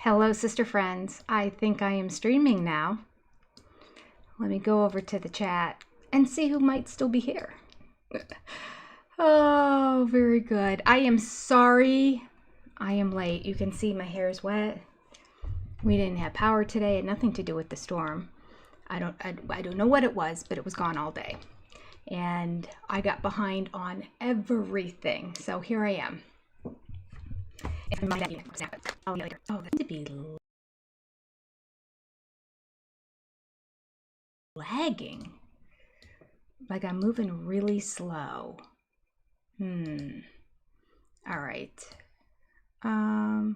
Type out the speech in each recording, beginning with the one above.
Hello, sister friends. I think I am streaming now. Let me go over to the chat and see who might still be here. Oh, very good. I am sorry I am late. You can see my hair is wet. We didn't have power today. It had nothing to do with the storm. I don't know what it was, but it was gone all day. And I got behind on everything. So here I am. Oh, that's to be lagging. Like I'm moving really slow. All right. Error.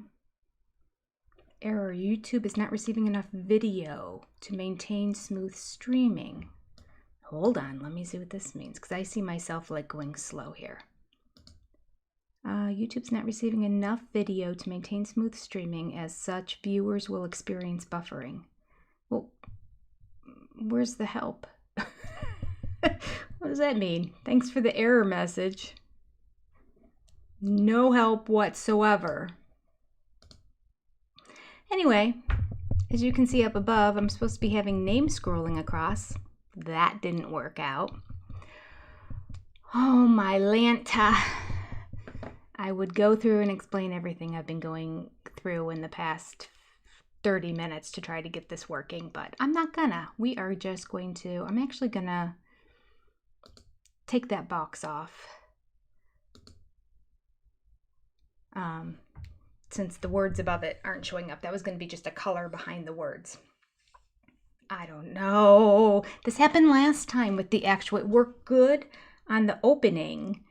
YouTube is not receiving enough video to maintain smooth streaming. Hold on. Let me see what this means because I see myself like going slow here. YouTube's not receiving enough video to maintain smooth streaming. As such, viewers will experience buffering. Well, where's the help? What does that mean? Thanks for the error message. No help whatsoever. Anyway, as you can see up above, I'm supposed to be having name scrolling across. That didn't work out. Oh, my Lanta. I would go through and explain everything I've been going through in the past 30 minutes to try to get this working, but I'm not gonna. We are just going to, I'm actually gonna take that box off. Since the words above it aren't showing up, that was going to be just a color behind the words. I don't know. This happened last time with the actual, it worked good on the opening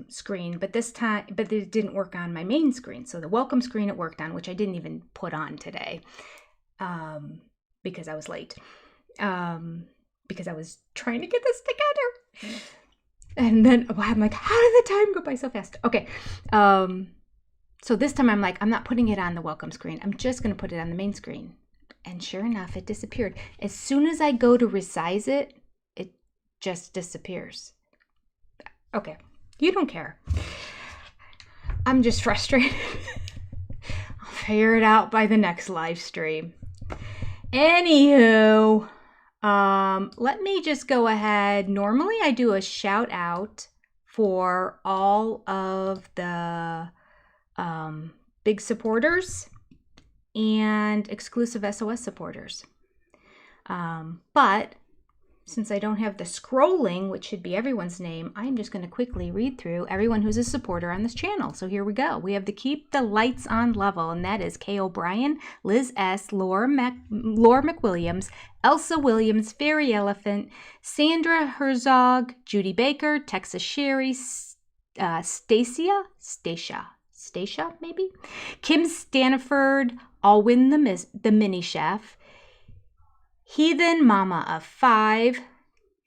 screen, but this time, but it didn't work on my main screen. So the welcome screen it worked on, which I didn't even put on today because I was late. Because I was trying to get this together. And then I'm like, how did the time go by so fast? Okay. So this time I'm like, I'm not putting it on the welcome screen. I'm just going to put it on the main screen. And sure enough, it disappeared. As soon as I go to resize it, it just disappears. Okay. You don't care. I'm just frustrated. I'll figure it out by the next live stream. Anywho, let me just go ahead. Normally I do a shout out for all of the big supporters and exclusive SOS supporters. But since I don't have the scrolling, which should be everyone's name, I'm just going to quickly read through everyone who's a supporter on this channel. So here we go. We have the Keep the Lights On level, and that is Kay O'Brien, Liz S., Laura McWilliams, Elsa Williams, Fairy Elephant, Sandra Herzog, Judy Baker, Texas Sherry, Stacia, maybe? Kim Staniford, Alwyn the Mini Chef, Heathen Mama of 5,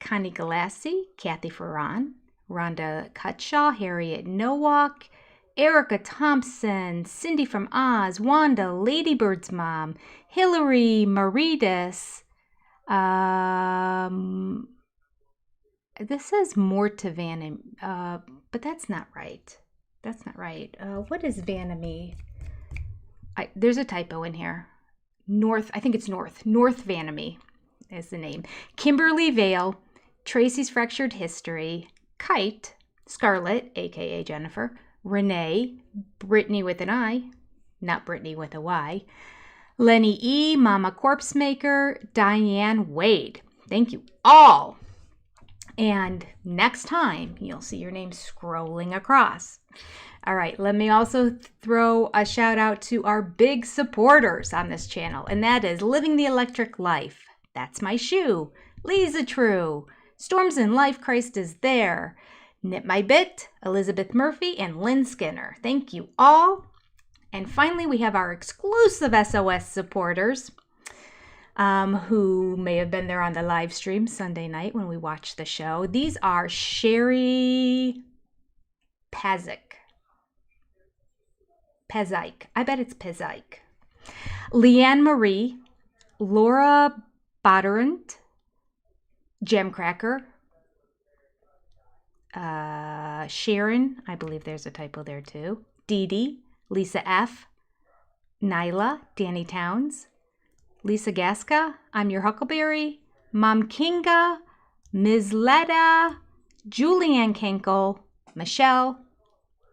Connie Galassi, Kathy Ferran, Rhonda Cutshaw, Harriet Nowak, Erica Thompson, Cindy from Oz, Wanda, Ladybird's mom, Hillary Maridas, this says Mortavan, but that's not right. That's not right. What is Vanamy? There's a typo in here. I think it's North Vanamy is the name. Kimberly Vale, Tracy's Fractured History, Kite, Scarlett, aka Jennifer, Renee, Brittany with an I, not Brittany with a Y, Lenny E, Mama Corpse Maker, Diane Wade. Thank you all. And next time you'll see your name scrolling across. All right, let me also throw a shout out to our big supporters on this channel, and that is Living the Electric Life. That's my shoe. Lisa True. Storms in Life, Christ is There. Knit My Bit, Elizabeth Murphy, and Lynn Skinner. Thank you all. And finally, we have our exclusive SOS supporters who may have been there on the live stream Sunday night when we watched the show. These are Sherry Pezik. I bet it's Pezik. Leanne Marie, Laura Bodderant, Gemcracker, Sharon, I believe there's a typo there too, Dee Dee, Lisa F., Nyla, Danny Towns, Lisa Gaska, I'm Your Huckleberry, Mom Kinga, Ms. Letta, Julianne Kenkel, Michelle,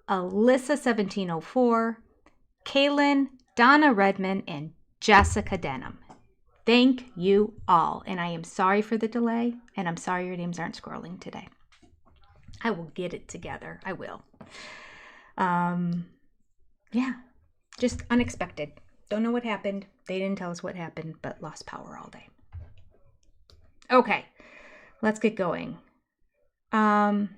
Alyssa1704, Kaylin, Donna Redmond, and Jessica Denham. Thank you all. And I am sorry for the delay, and I'm sorry your names aren't scrolling today. I will get it together. I will. Yeah, just unexpected. Don't know what happened. They didn't tell us what happened, but lost power all day. Okay, let's get going. It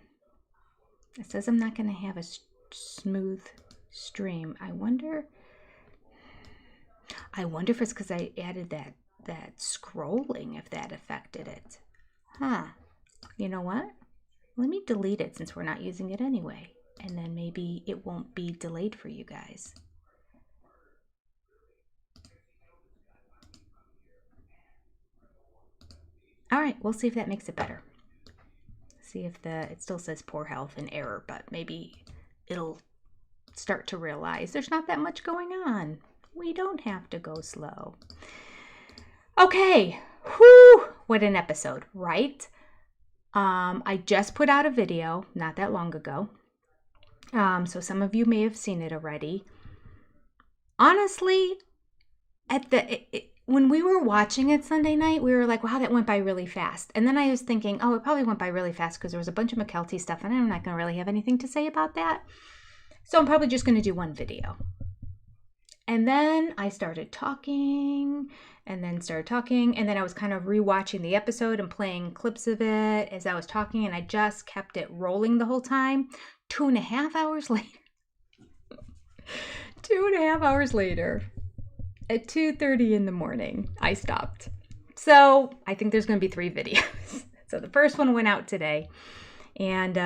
says I'm not going to have a smooth stream. I wonder if it's because I added that scrolling, if that affected it. Huh. You know what? Let me delete it since we're not using it anyway. And then maybe it won't be delayed for you guys. All right, we'll see if that makes it better. See if it still says poor health and error, but maybe it'll start to realize there's not that much going on. We don't have to go slow. Okay, whew, what an episode, right? I just put out a video not that long ago. So some of you may have seen it already. Honestly, when we were watching it Sunday night, we were like, wow, that went by really fast. And then I was thinking, oh, it probably went by really fast because there was a bunch of Mykelti stuff and I'm not going to really have anything to say about that. So I'm probably just going to do one video. And then I started talking and then I was kind of rewatching the episode and playing clips of it as I was talking, and I just kept it rolling the whole time. 2.5 hours later. 2.5 hours later. At 2:30 in the morning, I stopped. So I think there's going to be 3 videos. So the first one went out today. And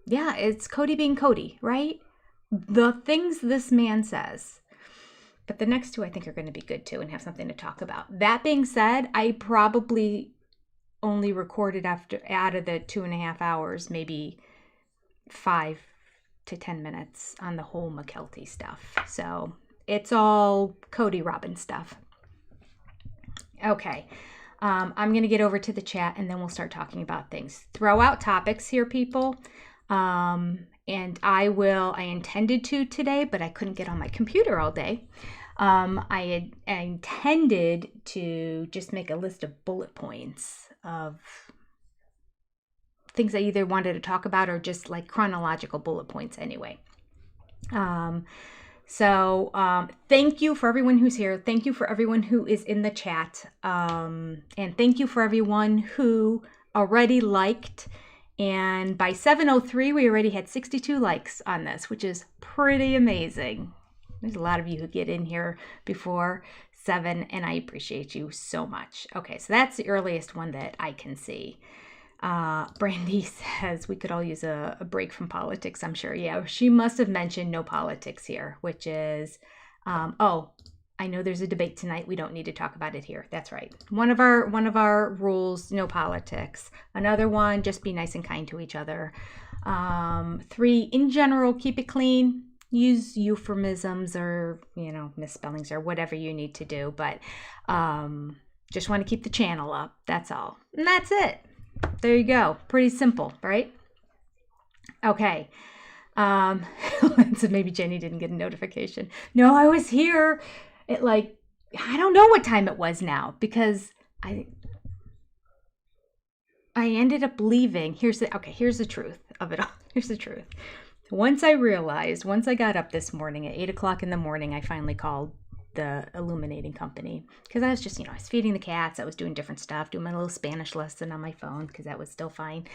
yeah, it's Cody being Cody, right? The things this man says. But the next 2 I think are going to be good too and have something to talk about. That being said, I probably only recorded out of the 2.5 hours, maybe 5 to 10 minutes on the whole Mykelti stuff. So it's all Cody Robbins stuff. Okay, I'm going to get over to the chat and then we'll start talking about things. Throw out topics here, people. And I intended to today, but I couldn't get on my computer all day. I intended to just make a list of bullet points of things I either wanted to talk about or just like chronological bullet points anyway. So thank you for everyone who's here. Thank you for everyone who is in the chat. And thank you for everyone who already liked. And by 7:03, we already had 62 likes on this, which is pretty amazing. There's a lot of you who get in here before 7, and I appreciate you so much. Okay, so that's the earliest one that I can see. Brandy says we could all use a break from politics, I'm sure. Yeah, she must have mentioned no politics here, which is, oh, I know there's a debate tonight. We don't need to talk about it here. That's right. One of our rules, no politics. Another one, just be nice and kind to each other. 3, in general, keep it clean. Use euphemisms or, misspellings or whatever you need to do. But just want to keep the channel up. That's all. And that's it. There you go. Pretty simple, right? Okay. So maybe Jenny didn't get a notification. No, I was here at I don't know what time it was now because I ended up leaving. Here's the truth of it all. Here's the truth. Once I got up this morning at 8 o'clock in the morning, I finally called the illuminating company because I was just, I was feeding the cats. I was doing different stuff, doing my little Spanish lesson on my phone because that was still fine.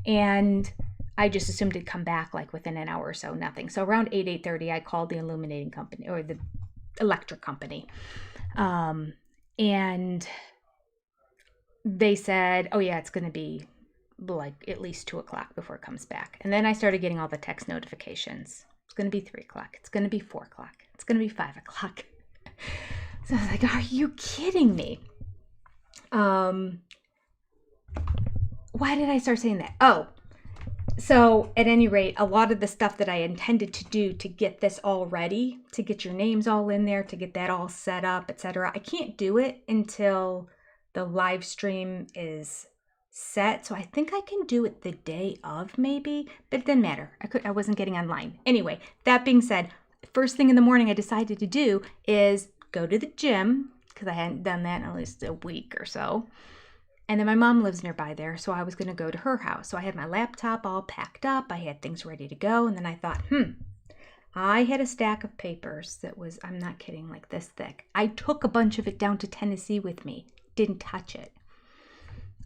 And I just assumed it'd come back within an hour or so, nothing. So around 8:30, I called the illuminating company or the electric company. And they said, oh yeah, it's going to be at least 2 o'clock before it comes back. And then I started getting all the text notifications. It's going to be 3 o'clock. It's going to be 4 o'clock. It's going to be 5 o'clock. So I was like, are you kidding me? Why did I start saying that? Oh, So at any rate, a lot of the stuff that I intended to do to get this all ready, to get your names all in there, to get that all set up, etc., I can't do it until the live stream is set. So I think I can do it the day of maybe, but it didn't matter. I wasn't getting online. Anyway, that being said, first thing in the morning I decided to do is go to the gym, because I hadn't done that in at least a week or so. And then my mom lives nearby there, so I was going to go to her house. So I had my laptop all packed up. I had things ready to go. And then I thought, I had a stack of papers that was, I'm not kidding, like this thick. I took a bunch of it down to Tennessee with me. Didn't touch it.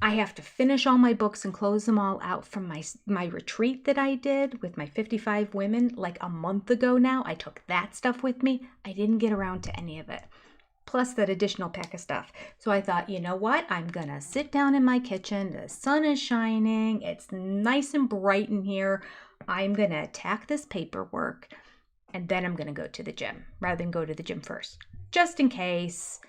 I have to finish all my books and close them all out from my retreat that I did with my 55 women like a month ago now. I took that stuff with me. I didn't get around to any of it. Plus that additional pack of stuff. So I thought, you know what? I'm going to sit down in my kitchen. The sun is shining. It's nice and bright in here. I'm going to attack this paperwork, and then I'm going to go to the gym rather than go to the gym first, just in case.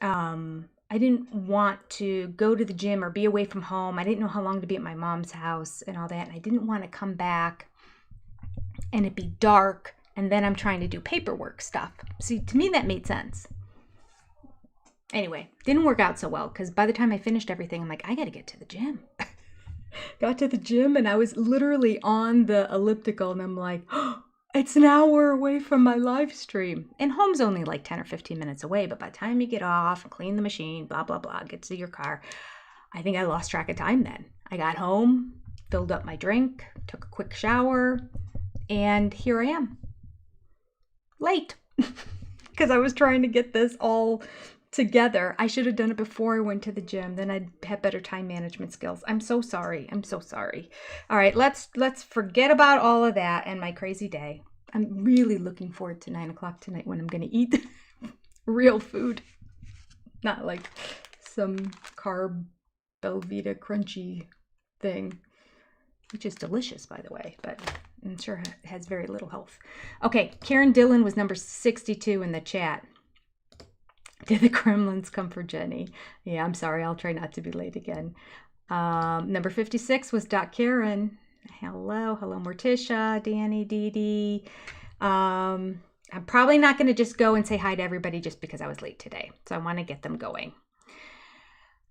I didn't want to go to the gym or be away from home. I didn't know how long to be at my mom's house and all that. And I didn't want to come back and it be dark, and then I'm trying to do paperwork stuff. See, to me, that made sense. Anyway, didn't work out so well, because by the time I finished everything, I'm like, I got to get to the gym. Got to the gym, and I was literally on the elliptical, and I'm like, oh, it's an hour away from my live stream. And home's only like 10 or 15 minutes away, but by the time you get off and clean the machine, blah, blah, blah, get to your car, I think I lost track of time then. I got home, filled up my drink, took a quick shower, and here I am. Late. Because I was trying to get this all together. I should have done it before I went to the gym. Then I'd have better time management skills. I'm so sorry. I'm so sorry. All right, let's forget about all of that and my crazy day. I'm really looking forward to 9 o'clock tonight when I'm going to eat real food. Not like some carb Belvita crunchy thing, which is delicious, by the way, but I'm sure it has very little health. Okay, Karen Dillon was number 62 in the chat. Did the Kremlins come for Jenny? Yeah, I'm sorry. I'll try not to be late again. Number 56 was Doc Karen. Hello, Morticia, Danny, Dee Dee. I'm probably not going to just go and say hi to everybody just because I was late today. So I want to get them going.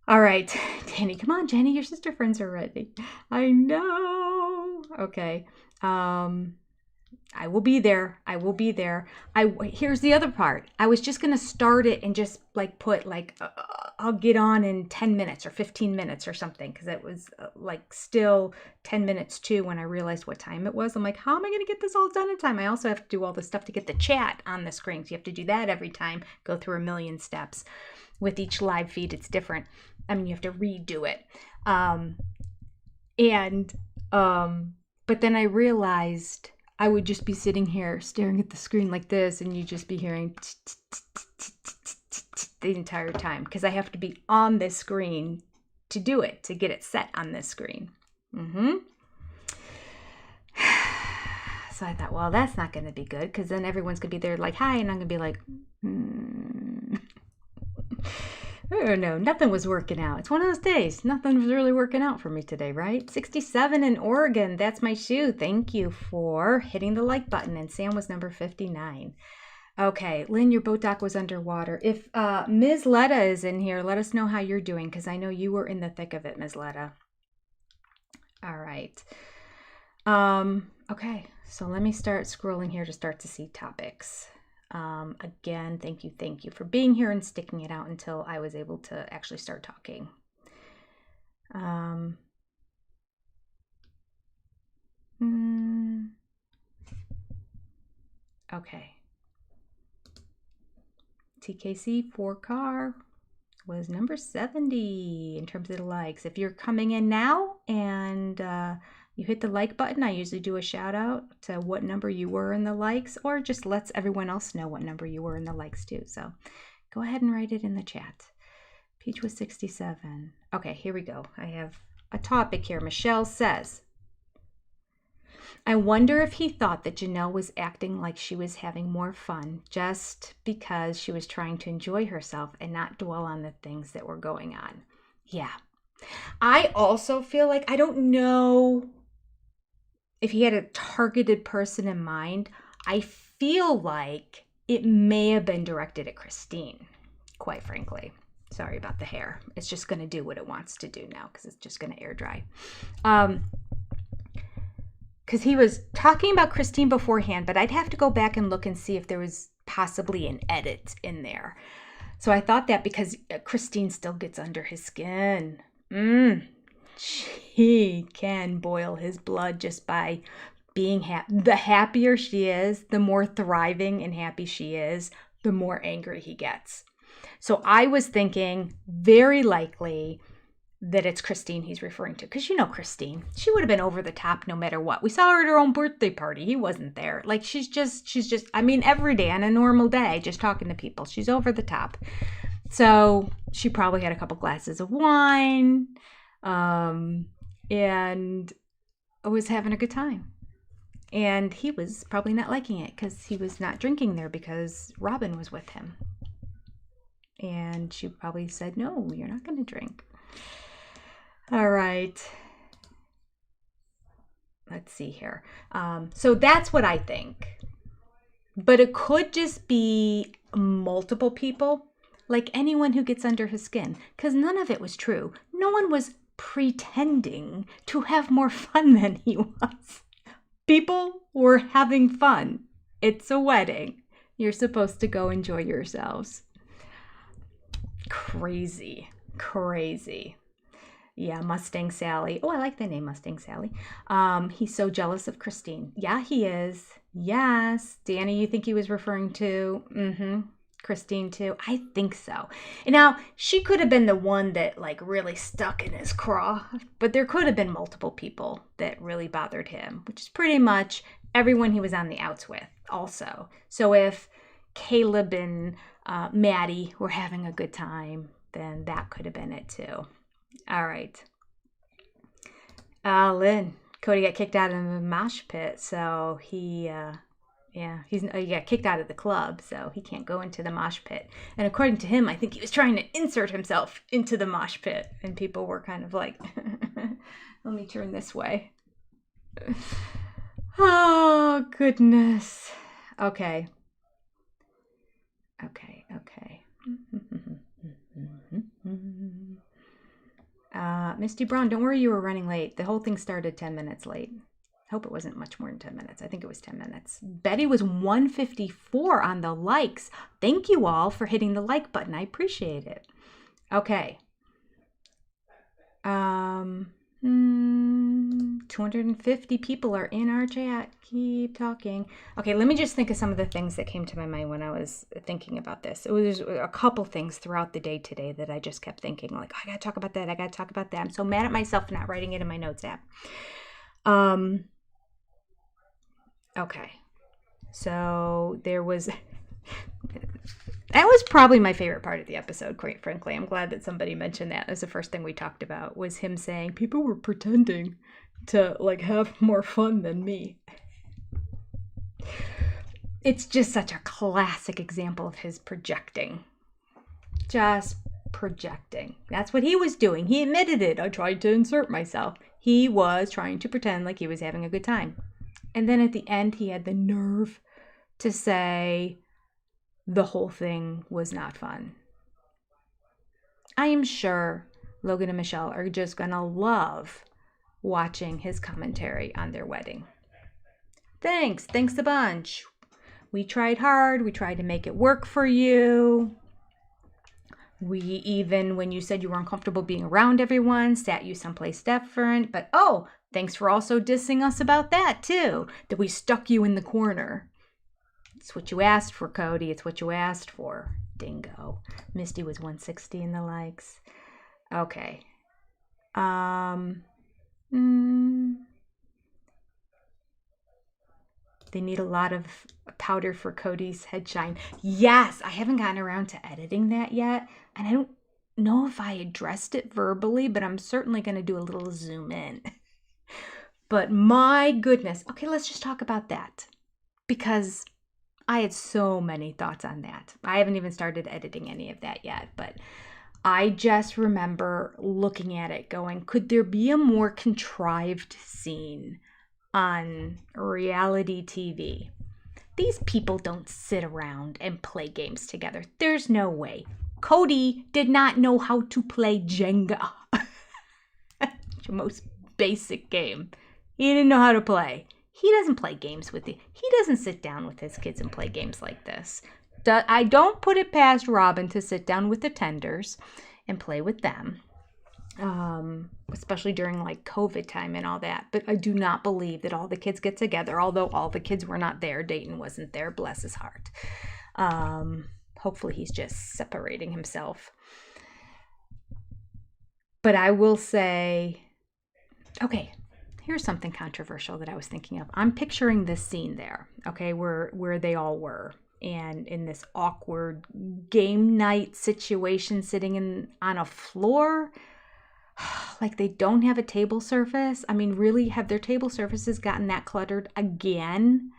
All right, Danny, come on, Jenny. Your sister friends are ready. I know. Okay. I will be there. I will be there. Here's the other part. I was just going to start it and just like put like, I'll get on in 10 minutes or 15 minutes or something. Cause it was like still 10 minutes too when I realized what time it was. I'm like, how am I going to get this all done in time? I also have to do all the stuff to get the chat on the screen. So you have to do that every time, go through a million steps. With each live feed, it's different. I mean, you have to redo it. But then I realized I would just be sitting here staring at the screen like this, and you'd just be hearing the entire time because I have to be on this screen to do it, to get it set on this screen. So I thought, well, that's not going to be good because then everyone's going to be there like, hi, and I'm going to be like, Oh no, nothing was working out. It's one of those days. Nothing was really working out for me today, right? 67 in Oregon. That's my shoe. Thank you for hitting the like button. And Sam was number 59. Okay, Lynn, your boat dock was underwater. If Ms. Letta is in here, let us know how you're doing because I know you were in the thick of it, Ms. Letta. All right. Okay, so let me start scrolling here to start to see topics. Again, thank you for being here and sticking it out until I was able to actually start talking. Okay. TKC 4Car was number 70 in terms of the likes. If you're coming in now and you hit the like button, I usually do a shout out to what number you were in the likes, or just lets everyone else know what number you were in the likes too. So go ahead and write it in the chat. Peach was 67. Okay, here we go. I have a topic here. Michelle says, I wonder if he thought that Janelle was acting like she was having more fun just because she was trying to enjoy herself and not dwell on the things that were going on. Yeah. I also feel like, I don't know if he had a targeted person in mind, I feel like it may have been directed at Christine, quite frankly. Sorry about the hair. It's just going to do what it wants to do now because it's just going to air dry. Because he was talking about Christine beforehand, but I'd have to go back and look and see if there was possibly an edit in there. So I thought that because Christine still gets under his skin. She can boil his blood just by being happy. The happier she is, the more thriving and happy she is, the more angry he gets. So I was thinking very likely that it's Christine he's referring to. Because you know Christine. She would have been over the top no matter what. We saw her at her own birthday party. He wasn't there. Like she's just, I mean, every day on a normal day, just talking to people. She's over the top. So she probably had a couple glasses of wine and was having a good time. And he was probably not liking it because he was not drinking there because Robin was with him. And she probably said, no, you're not going to drink. All right. Let's see here. So that's what I think. But it could just be multiple people, like anyone who gets under his skin, because none of it was true. No one was pretending to have more fun than he was. People were having fun. It's a wedding. You're supposed to go enjoy yourselves. Crazy. Yeah, Mustang Sally. Oh, I like the name Mustang Sally. He's so jealous of Christine. Yeah, he is. Yes. Danny, you think he was referring to Christine too? I think so. And now, she could have been the one that like really stuck in his craw, but there could have been multiple people that really bothered him, which is pretty much everyone he was on the outs with also. So if Caleb and Maddie were having a good time, then that could have been it too. All right. Lynn, Cody got kicked out of the mosh pit, so he got kicked out of the club, so he can't go into the mosh pit. And according to him, I think he was trying to insert himself into the mosh pit, and people were kind of like, let me turn this way. Oh, goodness. Okay. Misty Brown, don't worry, you were running late. The whole thing started 10 minutes late. Hope it wasn't much more than 10 minutes. I think it was 10 minutes. Betty was 154 on the likes. Thank you all for hitting the like button. I appreciate it. Okay. 250 people are in our chat. Keep talking. Okay, let me just think of some of the things that came to my mind when I was thinking about this. It was a couple things throughout the day today that I just kept thinking, like, I gotta talk about that. I'm so mad at myself for not writing it in my notes app. Okay. So there was... That was probably my favorite part of the episode, quite frankly. I'm glad that somebody mentioned that. That was the first thing we talked about, was him saying people were pretending to like have more fun than me. It's just such a classic example of his projecting. Just projecting. That's what he was doing. He admitted it. I tried to insert myself. He was trying to pretend like he was having a good time. And then at the end, he had the nerve to say the whole thing was not fun. I am sure Logan and Michelle are just going to love watching his commentary on their wedding. Thanks a bunch. We tried hard. We tried to make it work for you. We even, when you said you were uncomfortable being around everyone, sat you someplace different. But oh, thanks for also dissing us about that too, that we stuck you in the corner. It's what you asked for, Cody. It's what you asked for. Dingo. Misty was 160 in the likes. Okay. They need a lot of powder for Cody's head shine. Yes, I haven't gotten around to editing that yet. And I don't know if I addressed it verbally, but I'm certainly going to do a little zoom in. But my goodness. Okay, let's just talk about that. Because I had so many thoughts on that. I haven't even started editing any of that yet, but I just remember looking at it going, could there be a more contrived scene on reality TV. These people don't sit around and play games together. There's no way. Cody did not know how to play Jenga. The most basic game. He didn't know how to play. He doesn't play games with you. He doesn't sit down with his kids and play games like this. I don't put it past Robin to sit down with the tenders and play with them, especially during like COVID time and all that. But I do not believe that all the kids get together, although all the kids were not there. Dayton wasn't there, bless his heart. Hopefully he's just separating himself. But I will say, okay, here's something controversial that I was thinking of. I'm picturing this scene there, okay, where they all were. And in this awkward game night situation, sitting on a floor, like they don't have a table surface. I mean, really, have their table surfaces gotten that cluttered again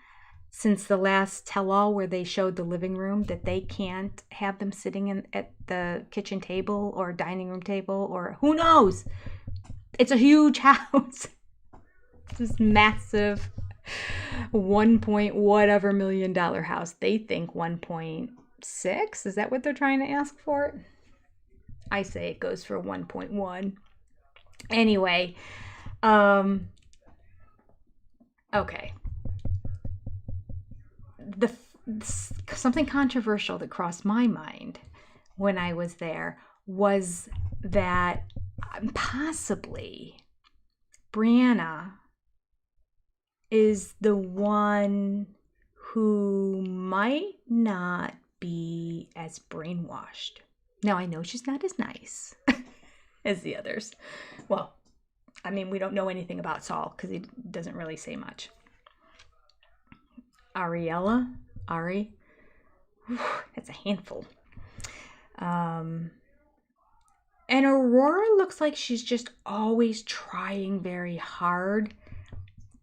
since the last tell-all where they showed the living room, that they can't have them sitting at the kitchen table or dining room table, or who knows? It's a huge house. This massive 1 point whatever million dollar house. They think 1.6. Is that what they're trying to ask for it? I say it goes for 1.1. Anyway, okay. Something controversial that crossed my mind when I was there was that possibly Brianna is the one who might not be as brainwashed. Now, I know she's not as nice as the others. Well, I mean, we don't know anything about Saul because he doesn't really say much. Ari, that's a handful. And Aurora looks like she's just always trying very hard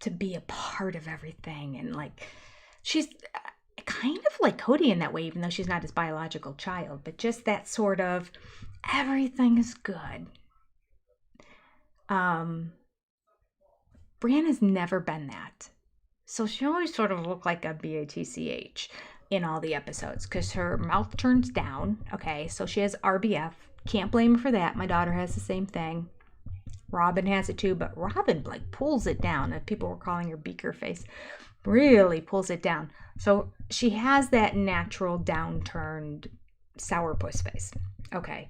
to be a part of everything. And like, she's kind of like Cody in that way, even though she's not his biological child, but just that sort of everything is good. Brianna's never been that. So she always sort of looked like a BATCH in all the episodes because her mouth turns down. Okay, so she has RBF. Can't blame her for that. My daughter has the same thing. Robin has it too, but Robin like pulls it down. If people were calling her beaker face, really pulls it down. So she has that natural downturned sourpuss face. Okay.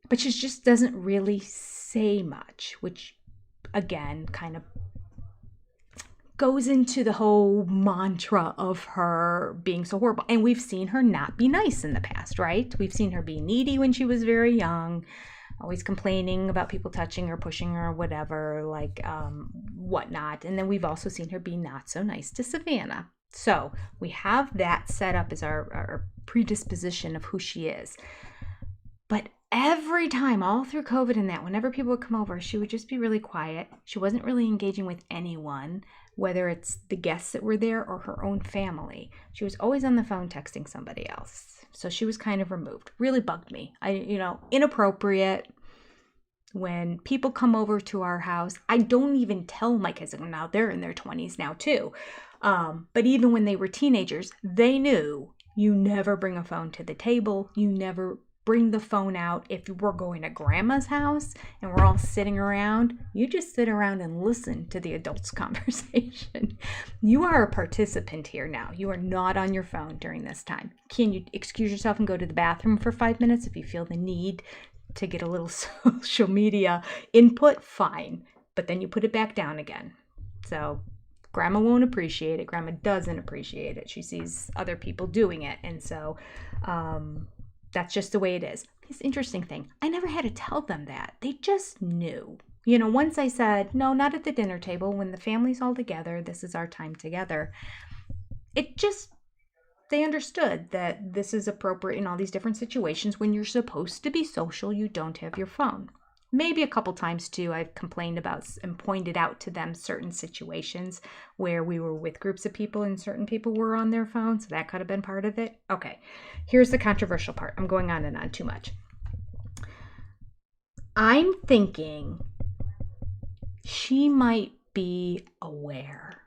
But she just doesn't really say much, which again kind of goes into the whole mantra of her being so horrible. And we've seen her not be nice in the past, right? We've seen her be needy when she was very young, always complaining about people touching her, pushing her, whatever, like whatnot. And then we've also seen her be not so nice to Savannah. So we have that set up as our predisposition of who she is. But every time, all through COVID and that, whenever people would come over, she would just be really quiet. She wasn't really engaging with anyone, whether it's the guests that were there or her own family. She was always on the phone texting somebody else. So she was kind of removed. Really bugged me. Inappropriate. When people come over to our house, I don't even tell my kids, now they're in their 20s now too. But even when they were teenagers, they knew you never bring a phone to the table. You never bring the phone out. If we're going to grandma's house and we're all sitting around, you just sit around and listen to the adults' conversation. You are a participant here now. You are not on your phone during this time. Can you excuse yourself and go to the bathroom for 5 minutes if you feel the need to get a little social media input? Fine. But then you put it back down again. So grandma won't appreciate it. Grandma doesn't appreciate it. She sees other people doing it. And so, that's just the way it is. This interesting thing, I never had to tell them that. They just knew. Once I said, no, not at the dinner table. When the family's all together, this is our time together. They understood that this is appropriate in all these different situations. When you're supposed to be social, you don't have your phone. Maybe a couple times too, I've complained about and pointed out to them certain situations where we were with groups of people and certain people were on their phones. So that could have been part of it. Okay, here's the controversial part. I'm going on and on too much. I'm thinking she might be aware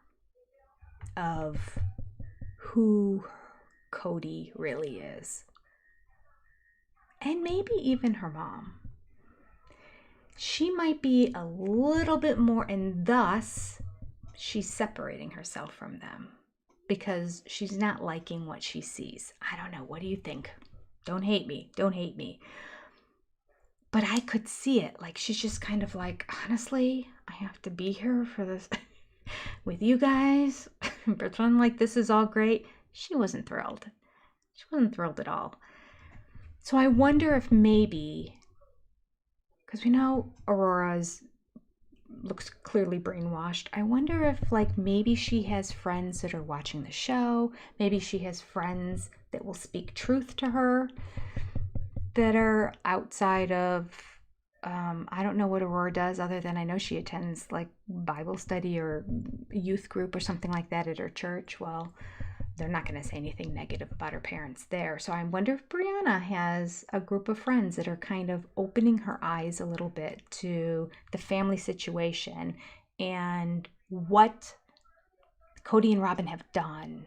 of who Cody really is. And maybe even her mom. She might be a little bit more, and thus she's separating herself from them because she's not liking what she sees. I don't know. What do you think? Don't hate me. Don't hate me. But I could see it. Like, she's just kind of like, honestly, I have to be here for this with you guys. Pretend like this is all great. She wasn't thrilled. She wasn't thrilled at all. So I wonder if maybe, because we know Aurora's looks clearly brainwashed. I wonder if, like, maybe she has friends that are watching the show. Maybe she has friends that will speak truth to her that are outside of, I don't know what Aurora does other than I know she attends like Bible study or youth group or something like that at her church. Well, they're not going to say anything negative about her parents there. So I wonder if Brianna has a group of friends that are kind of opening her eyes a little bit to the family situation and what Cody and Robin have done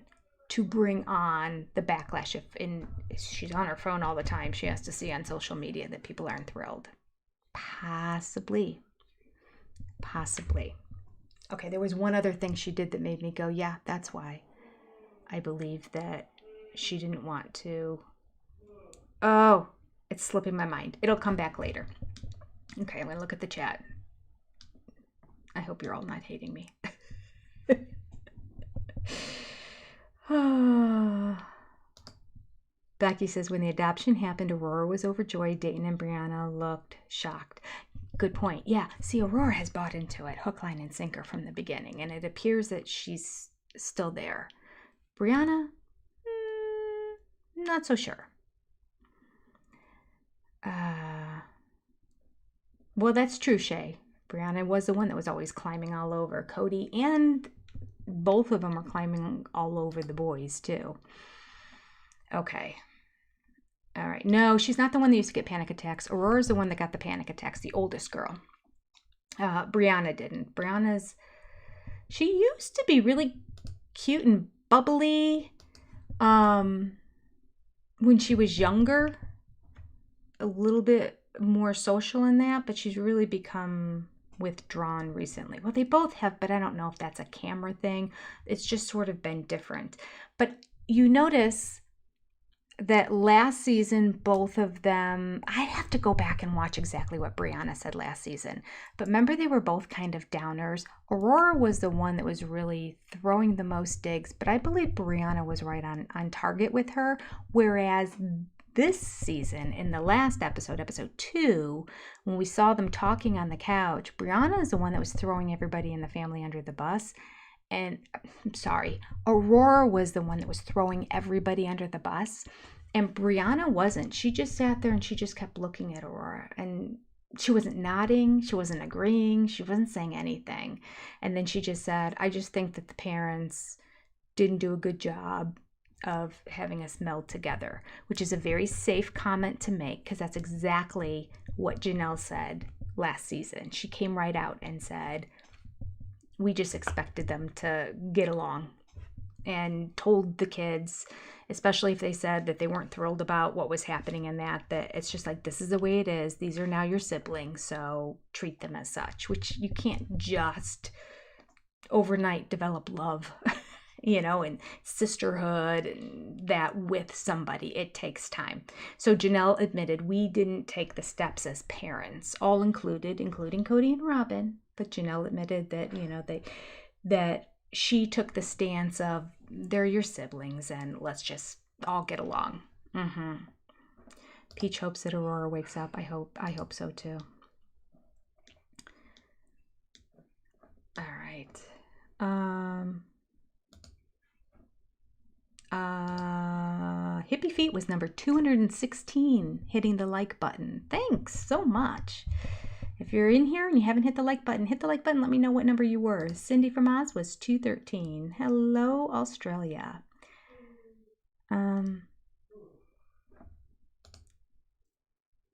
to bring on the backlash. If she's on her phone all the time, she has to see on social media that people aren't thrilled. Possibly. Okay, there was one other thing she did that made me go, yeah, that's why I believe that she didn't want to. Oh, it's slipping my mind. It'll come back later. Okay, I'm going to look at the chat. I hope you're all not hating me. Becky says, when the adoption happened, Aurora was overjoyed. Dayton and Brianna looked shocked. Good point. Yeah, see, Aurora has bought into it, hook, line, and sinker from the beginning, and it appears that she's still there. Brianna, not so sure. Well, that's true, Shay. Brianna was the one that was always climbing all over Cody, and both of them are climbing all over the boys, too. Okay. All right. No, she's not the one that used to get panic attacks. Aurora's the one that got the panic attacks, the oldest girl. Brianna didn't. She used to be really cute and bubbly when she was younger. A little bit more social in that, but she's really become withdrawn recently. Well, they both have, but I don't know if that's a camera thing. It's just sort of been different. But you notice that last season, both of them, I have to go back and watch exactly what Brianna said last season. But remember, they were both kind of downers. Aurora was the one that was really throwing the most digs, but I believe Brianna was right on target with her. Whereas this season, in the last episode 2, when we saw them talking on the couch, Brianna is the one that was throwing everybody in the family under the bus. And I'm sorry, Aurora was the one that was throwing everybody under the bus. And Brianna wasn't. She just sat there and she just kept looking at Aurora. And she wasn't nodding. She wasn't agreeing. She wasn't saying anything. And then she just said, I just think that the parents didn't do a good job of having us meld together, which is a very safe comment to make because that's exactly what Janelle said last season. She came right out and said, we just expected them to get along, and told the kids, especially if they said that they weren't thrilled about what was happening in that it's just like, this is the way it is. These are now your siblings, so treat them as such, which you can't just overnight develop love, and sisterhood and that with somebody. It takes time. So Janelle admitted we didn't take the steps as parents, all included, including Cody and Robin. But Janelle admitted that, that she took the stance of they're your siblings and let's just all get along. Peach hopes that Aurora wakes up. I hope so too. All right. Hippie Feet was number 216, hitting the like button. Thanks so much. If you're in here and you haven't hit the like button, hit the like button. Let me know what number you were. Cindy from Oz was 213. Hello, Australia.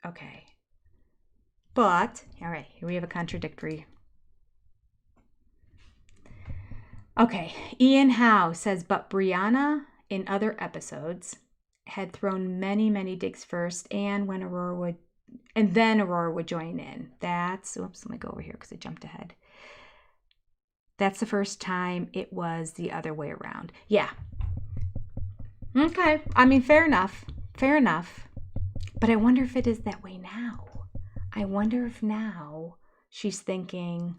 Okay. But, all right, here we have a contradictory. Okay, Ian Howe says, but Brianna in other episodes had thrown many, many digs first, and then Aurora would join in. Oops, let me go over here because I jumped ahead. That's the first time it was the other way around. Yeah. Okay. I mean, fair enough. Fair enough. But I wonder if it is that way now. I wonder if now she's thinking,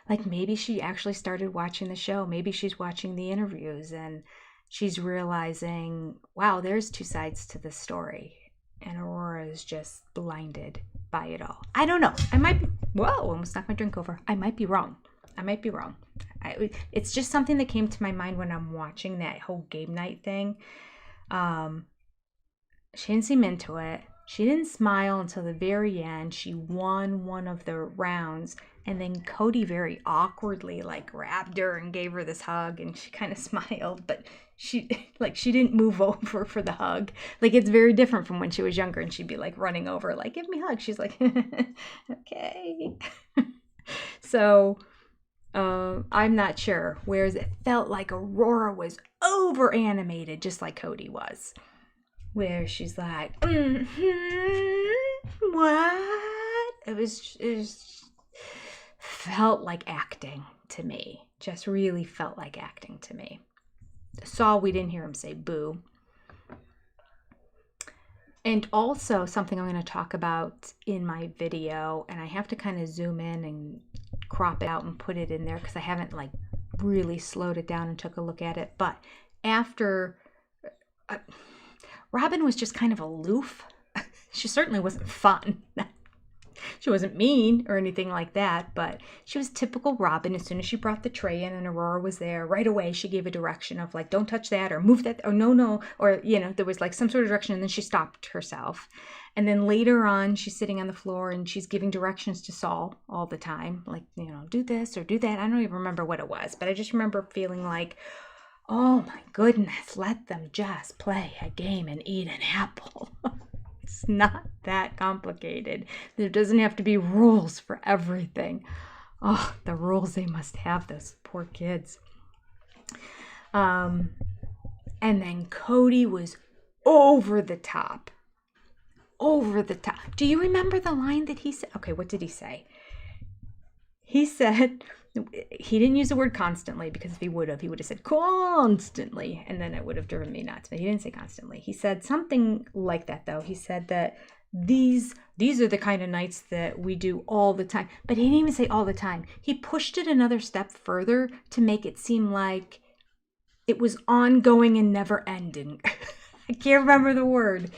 like maybe she actually started watching the show. Maybe she's watching the interviews and she's realizing, wow, there's two sides to this story. And Aurora is just blinded by it all. I don't know. I might be, whoa, almost knocked my drink over. I might be wrong. It's just something that came to my mind when I'm watching that whole game night thing. She didn't seem into it. She didn't smile until the very end. She won one of the rounds, and then Cody very awkwardly like grabbed her and gave her this hug, and she kind of smiled, but she didn't move over for the hug. Like, it's very different from when she was younger and she'd be like running over like, give me a hug. She's like, okay. So I'm not sure. Whereas it felt like Aurora was over animated, just like Cody was. Where she's like, what? It felt like acting to me. Just really felt like acting to me. Saul, we didn't hear him say boo. And also something I'm going to talk about in my video, and I have to kind of zoom in and crop it out and put it in there because I haven't like really slowed it down and took a look at it. But after Robin was just kind of aloof. She certainly wasn't fun. She wasn't mean or anything like that, but she was typical Robin. As soon as she brought the tray in and Aurora was there, right away she gave a direction of like, don't touch that or move that, or no, or, there was like some sort of direction, and then she stopped herself. And then later on, she's sitting on the floor and she's giving directions to Saul all the time, like, do this or do that. I don't even remember what it was, but I just remember feeling like, oh my goodness, let them just play a game and eat an apple. It's not that complicated. There doesn't have to be rules for everything. Oh, the rules they must have, those poor kids. And then Cody was over the top. Over the top. Do you remember the line that he said? Okay, what did he say? He said, he didn't use the word constantly, because if he would have said constantly, and then it would have driven me nuts. But he didn't say constantly. He said something like that, though. He said that these are the kind of nights that we do all the time. But he didn't even say all the time. He pushed it another step further to make it seem like it was ongoing and never ending. I can't remember the word.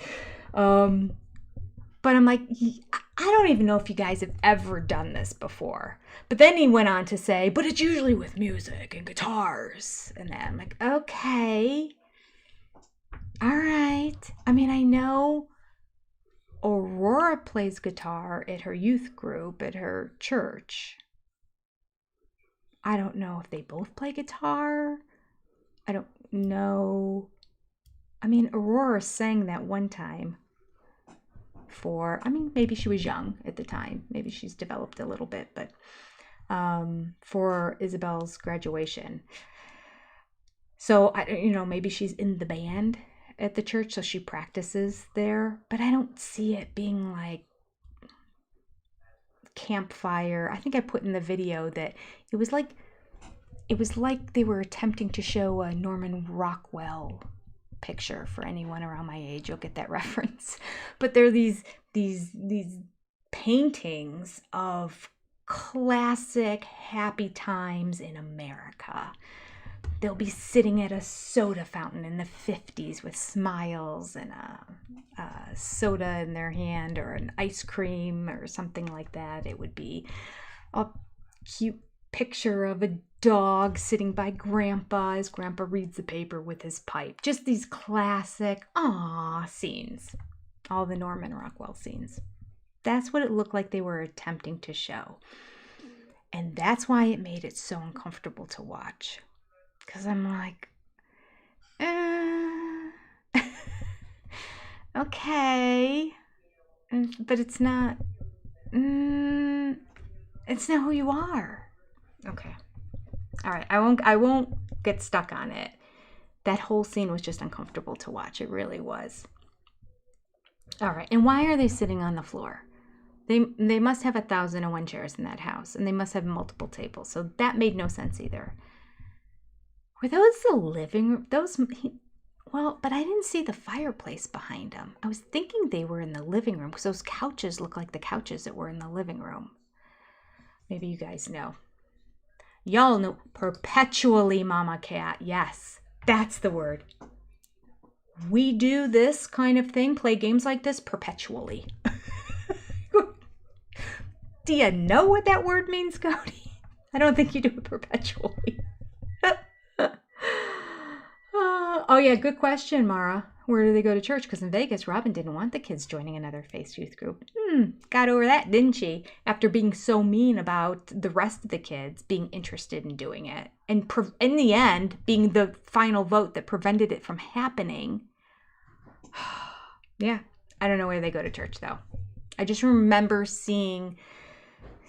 But I'm like, I don't even know if you guys have ever done this before. But then he went on to say, but it's usually with music and guitars. And then I'm like, okay. All right. I mean, I know Aurora plays guitar at her youth group at her church. I don't know if they both play guitar. I don't know. I mean, Aurora sang that one time maybe she was young at the time. Maybe she's developed a little bit, but for Isabel's graduation. So, maybe she's in the band at the church, so she practices there. But I don't see it being like campfire. I think I put in the video that it was like they were attempting to show a Norman Rockwell picture. For anyone around my age, you'll get that reference. But there are these paintings of classic happy times in America. They'll be sitting at a soda fountain in the 50s with smiles and a soda in their hand, or an ice cream or something like that. It would be a cute picture of a dog sitting by Grandpa as Grandpa reads the paper with his pipe. Just these classic scenes. All the Norman Rockwell scenes. That's what it looked like they were attempting to show. And that's why it made it so uncomfortable to watch. Because I'm like, okay. But it's not who you are. Okay. All right, I won't get stuck on it. That whole scene was just uncomfortable to watch. It really was. All right, and why are they sitting on the floor? They must have 1,001 chairs in that house, and they must have multiple tables. So that made no sense either. Were those the living room? Well, but I didn't see the fireplace behind them. I was thinking they were in the living room because those couches look like the couches that were in the living room. Maybe you guys know. Y'all know perpetually, Mama Cat. Yes, that's the word. We do this kind of thing, play games like this perpetually. Do you know what that word means, Cody? I don't think you do it perpetually. Oh, yeah, good question, Mara. Where do they go to church? Because in Vegas, Robin didn't want the kids joining another faith youth group. Got over that, didn't she? After being so mean about the rest of the kids being interested in doing it. And in the end, being the final vote that prevented it from happening. Yeah, I don't know where they go to church, though. I just remember seeing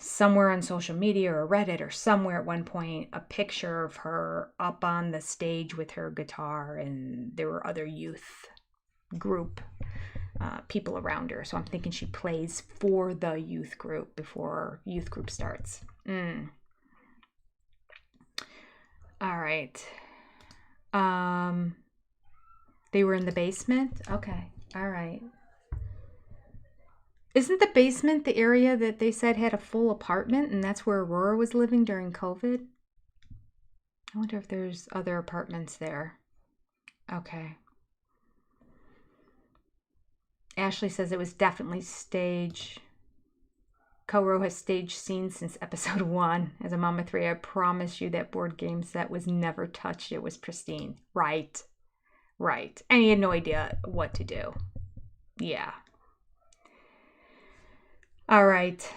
somewhere on social media or Reddit or somewhere at one point a picture of her up on the stage with her guitar, and there were other youth group people around her. So I'm thinking she plays for the youth group before youth group starts. All right. They were in the basement? Okay. All right. Isn't the basement the area that they said had a full apartment, and that's where Aurora was living during COVID? I wonder if there's other apartments there. Okay. Ashley says it was definitely stage. Koro has staged scenes since episode 1. As a mom of 3, I promise you that board game set was never touched. It was pristine. Right. And he had no idea what to do. Yeah. All right.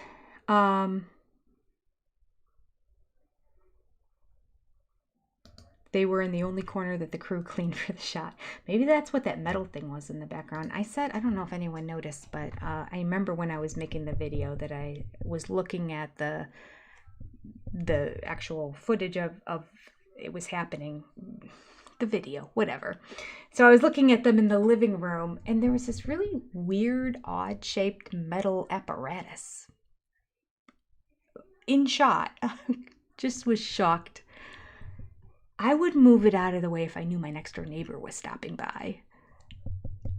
They were in the only corner that the crew cleaned for the shot. Maybe that's what that metal thing was in the background. I don't know if anyone noticed, but I remember when I was making the video that I was looking at the actual footage of it was happening, the video, whatever. So I was looking at them in the living room, and there was this really weird, odd-shaped metal apparatus in shot. Just was shocked. I would move it out of the way if I knew my next door neighbor was stopping by.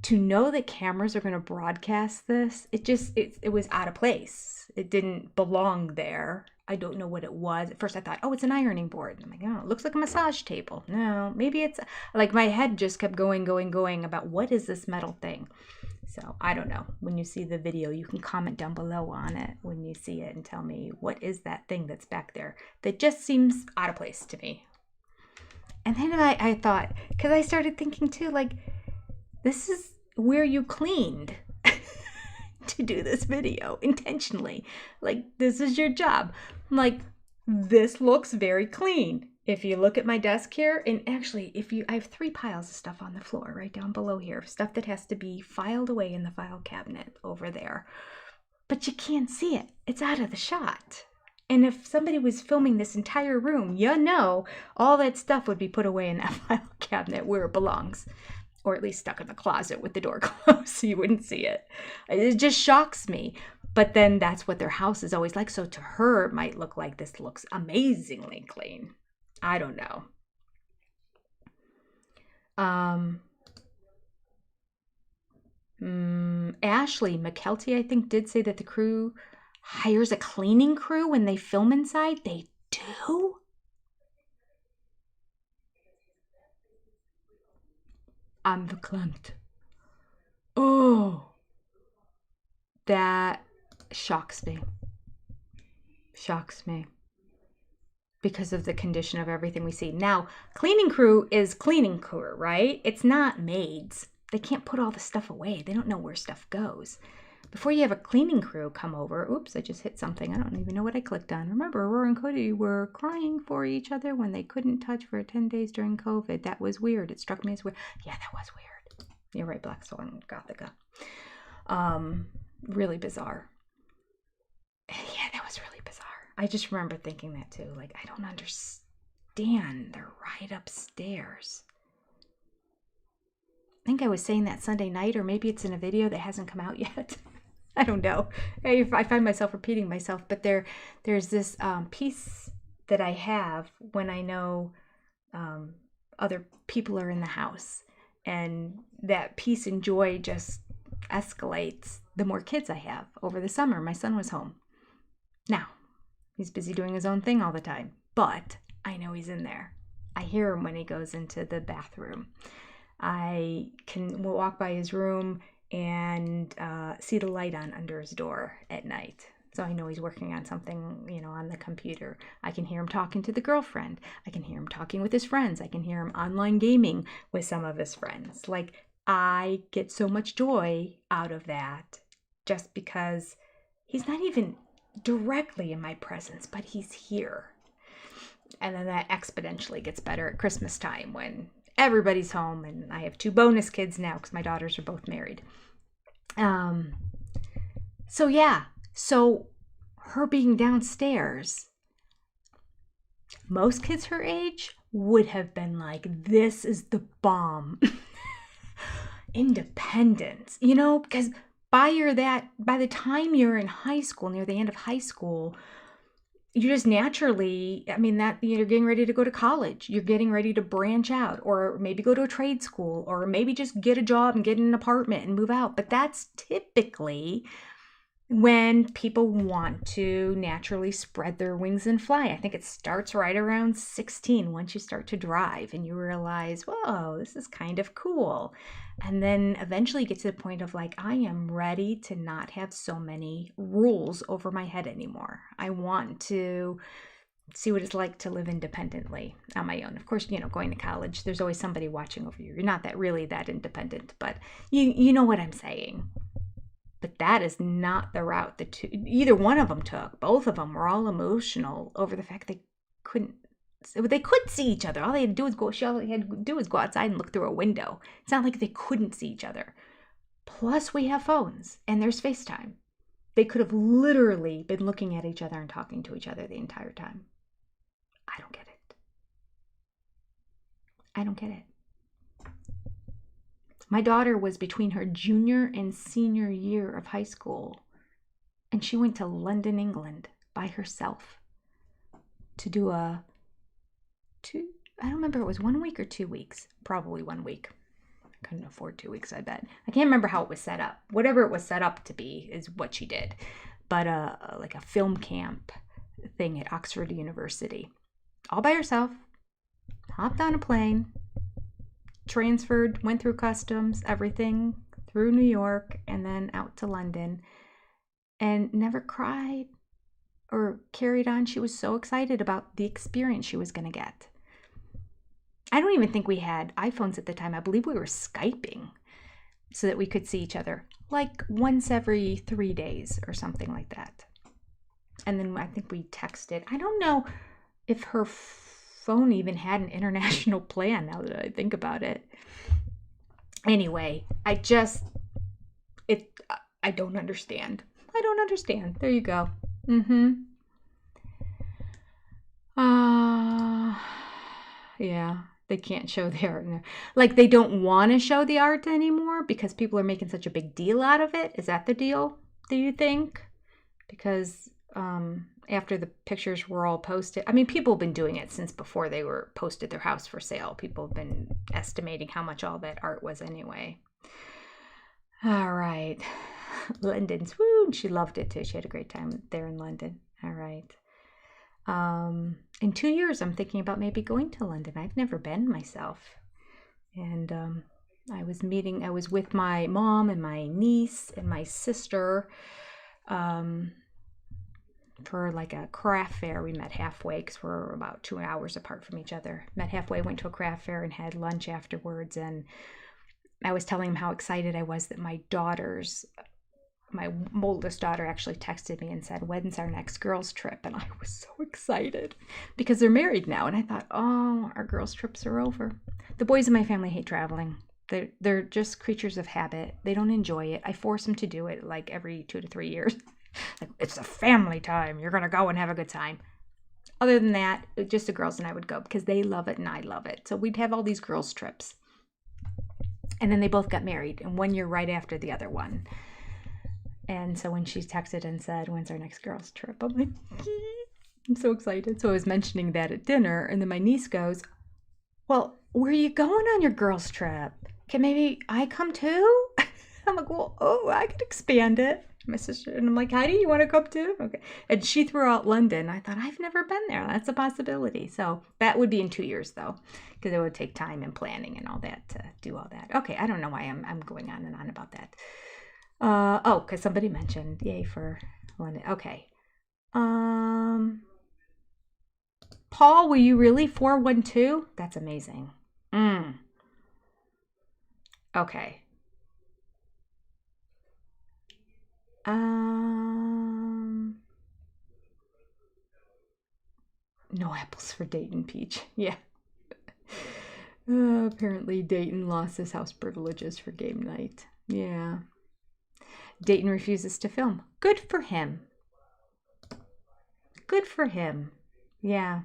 To know that cameras are going to broadcast this, it was out of place. It didn't belong there. I don't know what it was. At first I thought, oh, it's an ironing board. I'm like, oh, it looks like a massage table. No, maybe it's like my head just kept going about what is this metal thing? So I don't know. When you see the video, you can comment down below on it when you see it and tell me what is that thing that's back there that just seems out of place to me. And then I thought, because I started thinking too, like, this is where you cleaned to do this video intentionally. Like, this is your job. I'm like, this looks very clean. If you look at my desk here, and actually, I have 3 piles of stuff on the floor right down below here, stuff that has to be filed away in the file cabinet over there. But you can't see it. It's out of the shot. And if somebody was filming this entire room, all that stuff would be put away in that file cabinet where it belongs. Or at least stuck in the closet with the door closed so you wouldn't see it. It just shocks me. But then that's what their house is always like. So to her, it might look like this looks amazingly clean. I don't know. Ashley McKelty, I think, did say that the crew hires a cleaning crew when they film inside. They do? I'm verklempt. Oh, that shocks me. Because of the condition of everything we see. Now, cleaning crew is cleaning crew, right? It's not maids. They can't put all the stuff away. They don't know where stuff goes. Before you have a cleaning crew come over, oops, I just hit something. I don't even know what I clicked on. Remember, Aurora and Cody were crying for each other when they couldn't touch for 10 days during COVID. That was weird. It struck me as weird. Yeah, that was weird. You're right, Black Swan Gothica. Really bizarre. Yeah, that was really bizarre. I just remember thinking that too. Like, I don't understand. understand. They're right upstairs. I think I was saying that Sunday night, or maybe it's in a video that hasn't come out yet. I don't know. I find myself repeating myself, but there's this piece that I have when I know other people are in the house, and that peace and joy just escalates the more kids I have. Over the summer, my son was home. Now, he's busy doing his own thing all the time, but I know he's in there. I hear him when he goes into the bathroom. I can walk by his room and see the light on under his door at night. So I know he's working on something, on the computer. I can hear him talking to the girlfriend. I can hear him talking with his friends. I can hear him online gaming with some of his friends. Like, I get so much joy out of that just because he's not even directly in my presence, but he's here. And then that exponentially gets better at Christmas time when everybody's home, and I have 2 bonus kids now because my daughters are both married. So her being downstairs, most kids her age would have been like, this is the bomb. Independence, because by the time you're in high school, near the end of high school, you just naturally, that you're getting ready to go to college, you're getting ready to branch out, or maybe go to a trade school, or maybe just get a job and get an apartment and move out. But that's typically when people want to naturally spread their wings and fly. I think it starts right around 16, once you start to drive and you realize, whoa, this is kind of cool. And then eventually get to the point of like, I am ready to not have so many rules over my head anymore. I want to see what it's like to live independently on my own. Of course, going to college, there's always somebody watching over you. You're not really that independent, but you know what I'm saying. But that is not the route that either one of them took. Both of them were all emotional over the fact they could see each other. All they had to do was go outside and look through a window. It's not like they couldn't see each other. Plus, we have phones and there's FaceTime. They could have literally been looking at each other and talking to each other the entire time. I don't get it. My daughter was between her junior and senior year of high school, and she went to London, England by herself to do I don't remember, it was 1 week or 2 weeks, probably 1 week. I couldn't afford 2 weeks, I bet. I can't remember how it was set up. Whatever it was set up to be is what she did. But like a film camp thing at Oxford University. All by herself, hopped on a plane, transferred, went through customs, everything, through New York, and then out to London, and never cried or carried on. She was so excited about the experience she was going to get. I don't even think we had iPhones at the time. I believe we were Skyping so that we could see each other like once every 3 days or something like that. And then I think we texted. I don't know if her phone even had an international plan, now that I think about it. Anyway, I don't understand. There you go. Yeah, they can't show the art. Like, they don't want to show the art anymore because people are making such a big deal out of it. Is that the deal, do you think? Because after the pictures were all posted, people have been doing it since before they were posted their house for sale. People have been estimating how much all that art was anyway. All right. London, swoon. She loved it too. She had a great time there in London. All right. In 2 years, I'm thinking about maybe going to London. I've never been myself. And I was with my mom and my niece and my sister for like a craft fair. We met halfway because we're about 2 hours apart from each other. Met halfway, went to a craft fair and had lunch afterwards. And I was telling him how excited I was that my oldest daughter actually texted me and said, when's our next girls trip? And I was so excited because they're married now. And I thought, oh, our girls trips are over. The boys in my family hate traveling. They're just creatures of habit. They don't enjoy it. I force them to do it like every 2 to 3 years. Like, it's a family time. You're going to go and have a good time. Other than that, just the girls and I would go because they love it and I love it. So we'd have all these girls' trips. And then they both got married, and 1 year right after the other one. And so when she texted and said, when's our next girls' trip? I'm like, I'm so excited. So I was mentioning that at dinner, and then my niece goes, well, where are you going on your girls' trip? Can maybe I come too? I'm like, well, oh, I could expand it. My sister, and I'm like, Heidi, you want to come too? Okay. And she threw out London. I thought, I've never been there. That's a possibility. So that would be in 2 years, though, because it would take time and planning and all that to do all that. Okay, I don't know why I'm going on and on about that. Oh, because somebody mentioned, yay for London. Okay. Paul, were you really 412? That's amazing. Okay. No apples for Dayton Peach. Yeah. Apparently Dayton lost his house privileges for game night. Yeah. Dayton refuses to film. Good for him. Good for him. Yeah.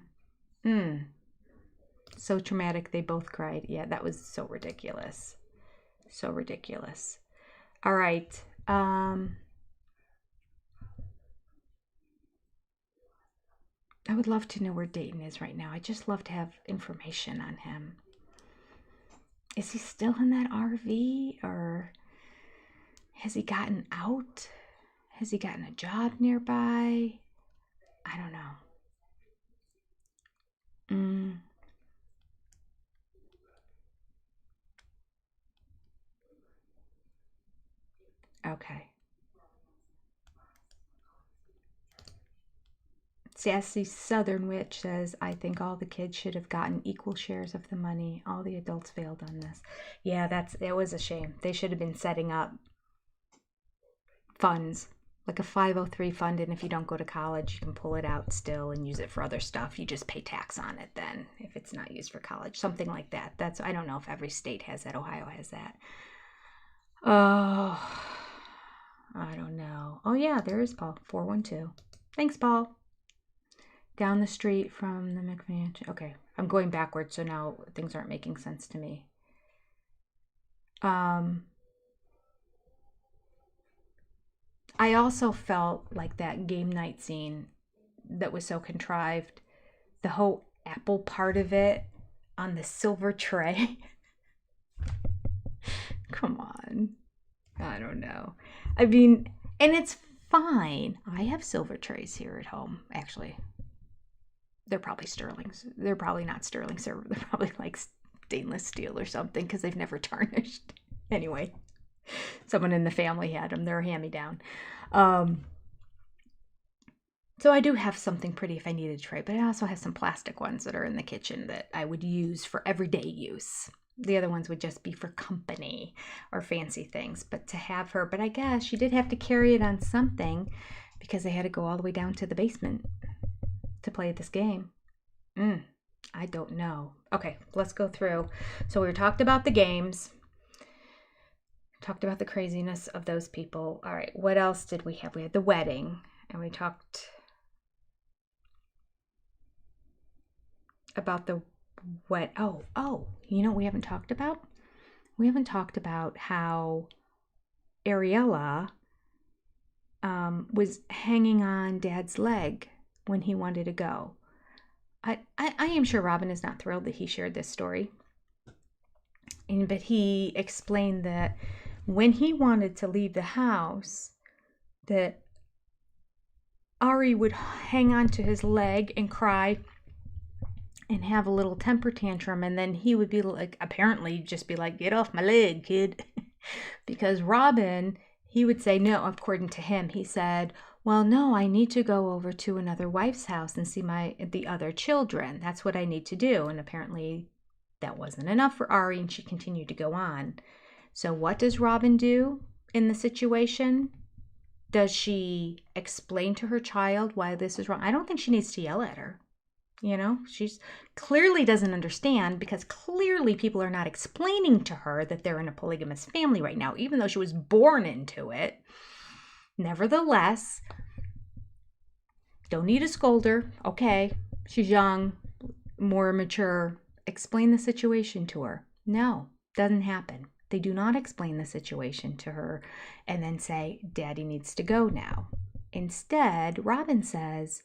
So traumatic they both cried. Yeah, that was so ridiculous. So ridiculous. All right. I would love to know where Dayton is right now. I just love to have information on him. Is he still in that RV, or has he gotten out? Has he gotten a job nearby? I don't know. Okay. Sassy Southern Witch says, I think all the kids should have gotten equal shares of the money. All the adults failed on this. Yeah, it was a shame. They should have been setting up funds, like a 503 fund, and if you don't go to college, you can pull it out still and use it for other stuff. You just pay tax on it then if it's not used for college. Something like that. I don't know if every state has that. Ohio has that. Oh, I don't know. Oh yeah, there is Paul, 412. Thanks, Paul. Down the street from the McMansion. Okay, I'm going backwards, so now things aren't making sense to me. I also felt like that game night scene that was so contrived, the whole apple part of it on the silver tray. Come on. I don't know. I mean, and it's fine. I have silver trays here at home, actually. They're probably Sterling's. They're probably not sterling silver. They're probably like stainless steel or something because they've never tarnished. Anyway, someone in the family had them. They're a hand-me-down. So I do have something pretty if I needed a tray, but I also have some plastic ones that are in the kitchen that I would use for everyday use. The other ones would just be for company or fancy things. But I guess she did have to carry it on something because they had to go all the way down to the basement to play this game. I don't know. Okay, let's go through. So we talked about the games. Talked about the craziness of those people. All right, what else did we have? We had the wedding, and we talked about the you know what we haven't talked about? We haven't talked about how Ariella was hanging on Dad's leg when he wanted to go. I am sure Robin is not thrilled that he shared this story. But he explained that when he wanted to leave the house, that Ari would hang on to his leg and cry and have a little temper tantrum, and then he would be like, apparently just be like, get off my leg, kid. Because Robin, he would say no. According to him, he said, well, no, I need to go over to another wife's house and see the other children. That's what I need to do. And apparently that wasn't enough for Ari, and she continued to go on. So what does Robin do in the situation? Does she explain to her child why this is wrong? I don't think she needs to yell at her. You know, she's clearly doesn't understand because clearly people are not explaining to her that they're in a polygamous family right now, even though she was born into it. Nevertheless, don't need to scold her. Okay, She's young, more mature. Explain the situation to her. No, doesn't happen. They do not explain the situation to her and then say, Daddy needs to go now. Instead, Robin says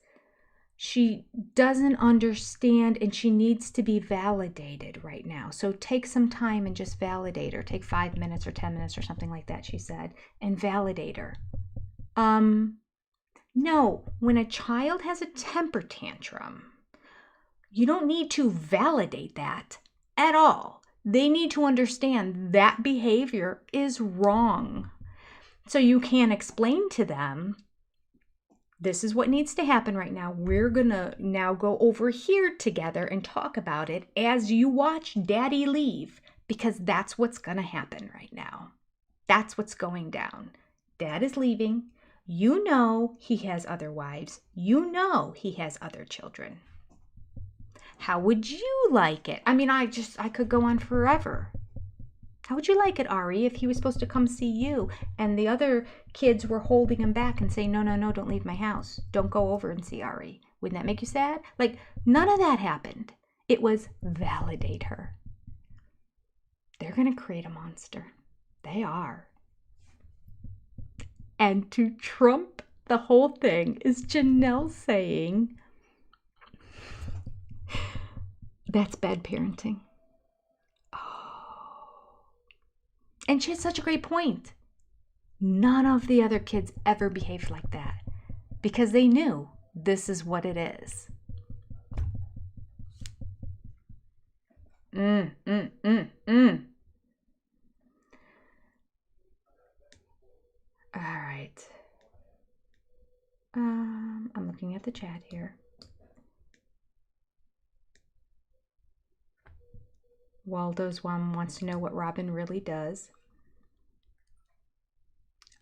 she doesn't understand and she needs to be validated right now. So take some time and just validate her. Take 5 minutes or 10 minutes or something like that, she said, and validate her. No, when a child has a temper tantrum, you don't need to validate that at all. They need to understand that behavior is wrong. So you can explain to them, this is what needs to happen right now. We're going to now go over here together and talk about it as you watch Daddy leave, because that's what's going to happen right now. That's what's going down. Dad is leaving. You know he has other wives. You know he has other children. How would you like it? I mean, I could go on forever. How would you like it, Ari, if he was supposed to come see you and the other kids were holding him back and saying, no, don't leave my house. Don't go over and see Ari. Wouldn't that make you sad? Like, none of that happened. It was validate her. They're going to create a monster. They are. And to trump the whole thing is Janelle saying, that's bad parenting. Oh. And she had such a great point. None of the other kids ever behaved like that because they knew this is what it is. All right. I'm looking at the chat here. Waldo's mom wants to know what Robin really does.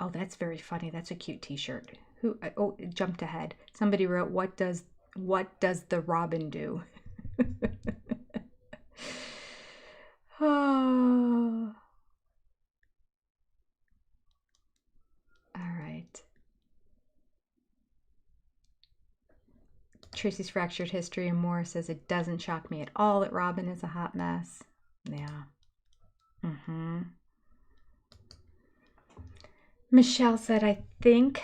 Oh, that's very funny. That's a cute t-shirt. Oh, it jumped ahead. Somebody wrote, what does the Robin do? Oh. All right. Tracy's Fractured History and More says it doesn't shock me at all that Robin is a hot mess. Yeah. Michelle said, I think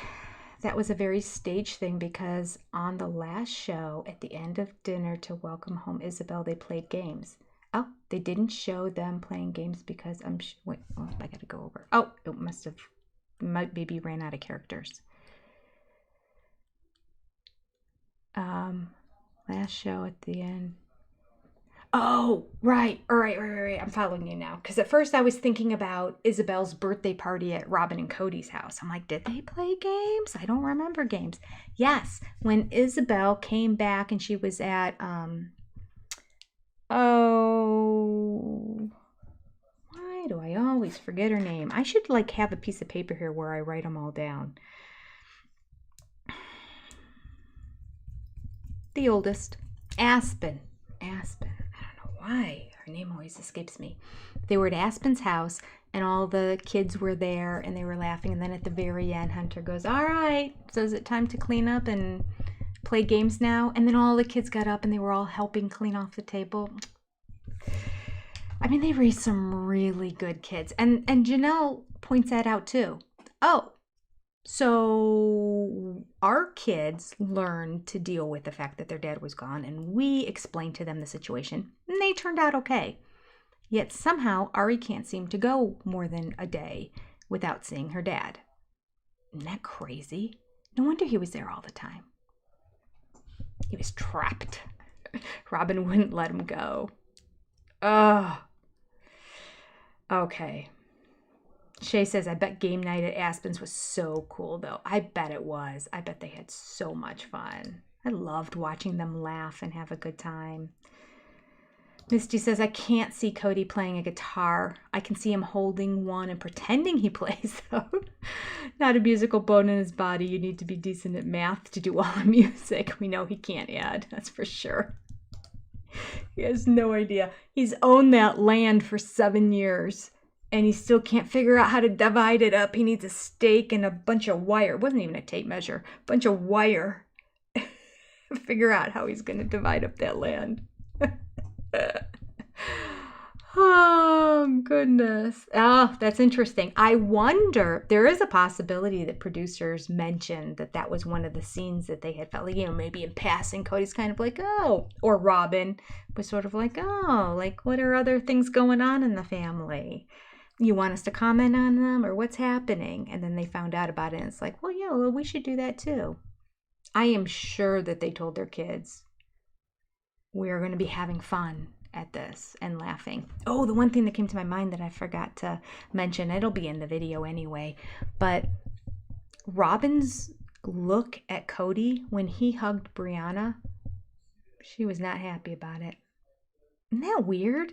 that was a very staged thing because on the last show at the end of dinner to welcome home Isabel, they played games. Oh, they didn't show them playing games because wait, oh, I gotta go over. Oh, it maybe ran out of characters. Last show at the end. Oh, right. All right. I'm following you now. Because at first I was thinking about Isabel's birthday party at Robin and Cody's house. I'm like, did they play games? I don't remember games. Yes. When Isabel came back and she was at, why do I always forget her name? I should have a piece of paper here where I write them all down. The oldest, Aspen. I don't know why her name always escapes me. They were at Aspen's house and all the kids were there and they were laughing, and then at the very end Hunter goes, all right, so is it time to clean up and play games now? And then all the kids got up and they were all helping clean off the table. I mean, they raised some really good kids, and Janelle points that out too. Oh, so our kids learned to deal with the fact that their dad was gone, and we explained to them the situation, and they turned out okay. Yet somehow Ari can't seem to go more than a day without seeing her dad. Isn't that crazy? No wonder he was there all the time. He was trapped. Robin wouldn't let him go. Ugh. Okay. Shay says, I bet game night at Aspen's was so cool, though. I bet it was. I bet they had so much fun. I loved watching them laugh and have a good time. Misty says, I can't see Cody playing a guitar. I can see him holding one and pretending he plays, though. Not a musical bone in his body. You need to be decent at math to do all the music. We know he can't add, that's for sure. He has no idea. He's owned that land for 7 years. And he still can't figure out how to divide it up. He needs a stake and a bunch of wire. It wasn't even a tape measure. A bunch of wire. Figure out how he's going to divide up that land. Oh, goodness. Oh, that's interesting. I wonder, there is a possibility that producers mentioned that that was one of the scenes that they had felt like, maybe in passing, Cody's kind of like, oh, or Robin was sort of like, oh, like, what are other things going on in the family? You want us to comment on them or what's happening? And then they found out about it and it's like, well, yeah, well, we should do that too. I am sure that they told their kids, we're going to be having fun at this and laughing. Oh, the one thing that came to my mind that I forgot to mention, it'll be in the video anyway, but Robin's look at Cody when he hugged Brianna, she was not happy about it. Isn't that weird?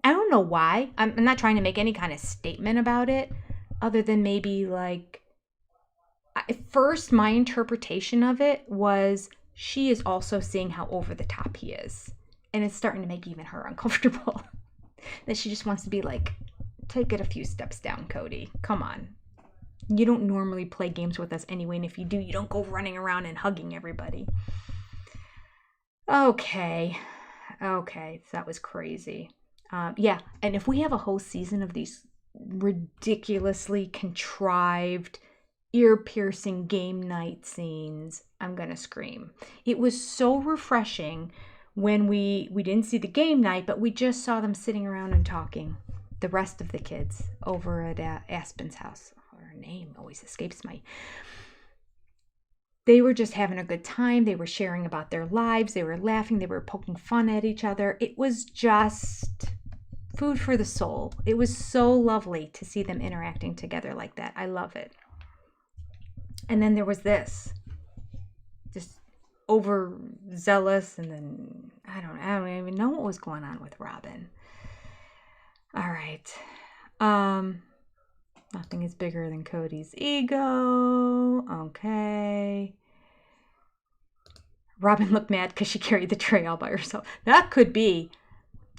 I don't know why. I'm not trying to make any kind of statement about it, other than maybe like, at first my interpretation of it was she is also seeing how over the top he is. And it's starting to make even her uncomfortable. That she just wants to be like, take it a few steps down, Cody. Come on. You don't normally play games with us anyway, and if you do, you don't go running around and hugging everybody. Okay, so that was crazy. Yeah, and if we have a whole season of these ridiculously contrived, ear-piercing game night scenes, I'm gonna scream. It was so refreshing when we didn't see the game night, but we just saw them sitting around and talking, the rest of the kids over at Aspen's house. Her name always escapes me. They were just having a good time. They were sharing about their lives. They were laughing. They were poking fun at each other. It was just food for the soul. It was so lovely to see them interacting together like that. I love it. And then there was this, just overzealous, and then I don't even know what was going on with Robin. All right. Nothing is bigger than Cody's ego. Okay. Robin looked mad because she carried the tray all by herself. That could be.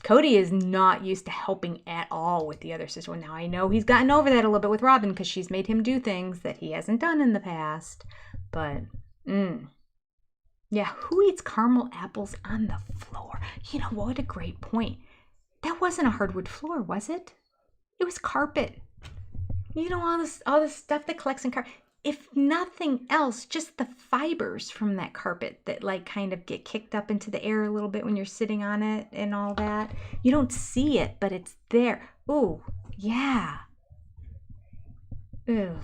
Cody is not used to helping at all with the other sister. Well, now I know he's gotten over that a little bit with Robin because she's made him do things that he hasn't done in the past. But, yeah, who eats caramel apples on the floor? You know, what a great point. That wasn't a hardwood floor, was it? It was carpet. You know, all this stuff that collects in carpet. If nothing else, just the fibers from that carpet that like kind of get kicked up into the air a little bit when you're sitting on it and all that. You don't see it, but it's there. Ooh, yeah. Ugh.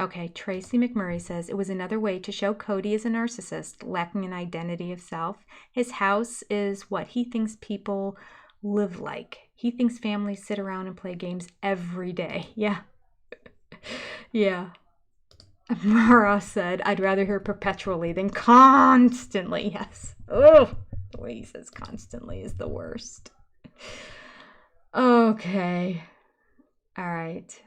Okay, Tracy McMurray says, it was another way to show Cody as a narcissist, lacking an identity of self. His house is what he thinks people live like. He thinks families sit around and play games every day. Yeah. Yeah. Mara said, I'd rather hear perpetually than constantly. Yes. Oh, the way he says constantly is the worst. Okay. All right.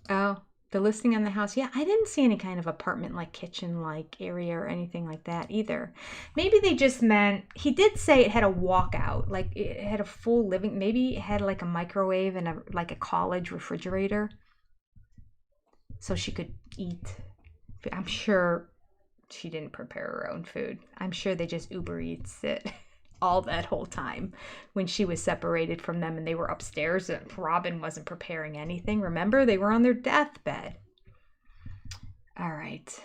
Oh, the listing on the house. Yeah, I didn't see any kind of apartment like kitchen like area or anything like that either. Maybe they just meant, he did say it had a walkout, like it had a full living, maybe it had like a microwave and like a college refrigerator so she could eat. I'm sure she didn't prepare her own food. I'm sure they just Uber Eats it all that whole time when she was separated from them and they were upstairs and Robin wasn't preparing anything. Remember, they were on their deathbed. All right.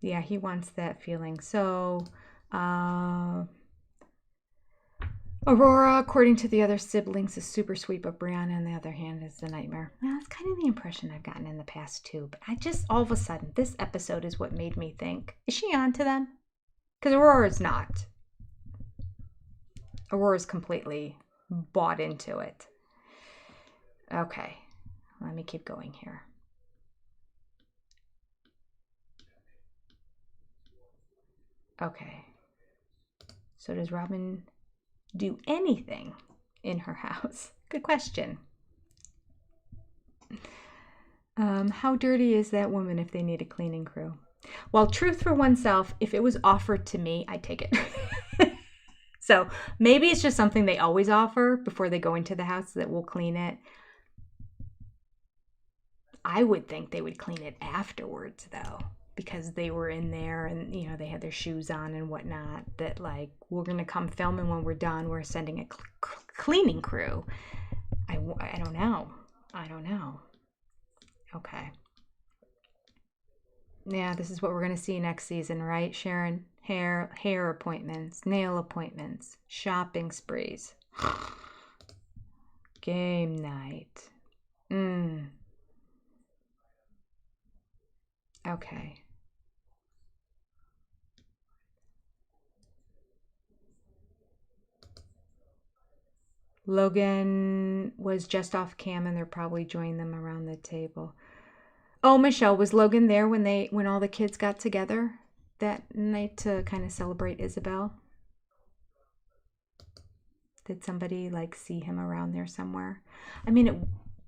Yeah, he wants that feeling. So, Aurora, according to the other siblings, is super sweet, but Brianna, on the other hand, is the nightmare. Well, that's kind of the impression I've gotten in the past, too. But I just, all of a sudden, this episode is what made me think, is she on to them? Because Aurora's not. Aurora's completely bought into it. Okay, let me keep going here. Okay. So does Robin do anything in her house? Good question. How dirty is that woman if they need a cleaning crew? Well, truth for oneself, if it was offered to me, I'd take it. So maybe it's just something they always offer before they go into the house that we'll clean it. I would think they would clean it afterwards, though, because they were in there and, you know, they had their shoes on and whatnot. That, like, we're going to come film, and when we're done, we're sending a cleaning crew. I don't know. I don't know. Okay. Yeah, this is what we're going to see next season, right, Sharon? Hair appointments, nail appointments, shopping sprees, game night. Okay. Logan was just off cam, and they're probably joining them around the table. Oh, Michelle, was Logan there when all the kids got together that night to kind of celebrate Isabel? Did somebody like see him around there somewhere? I mean, it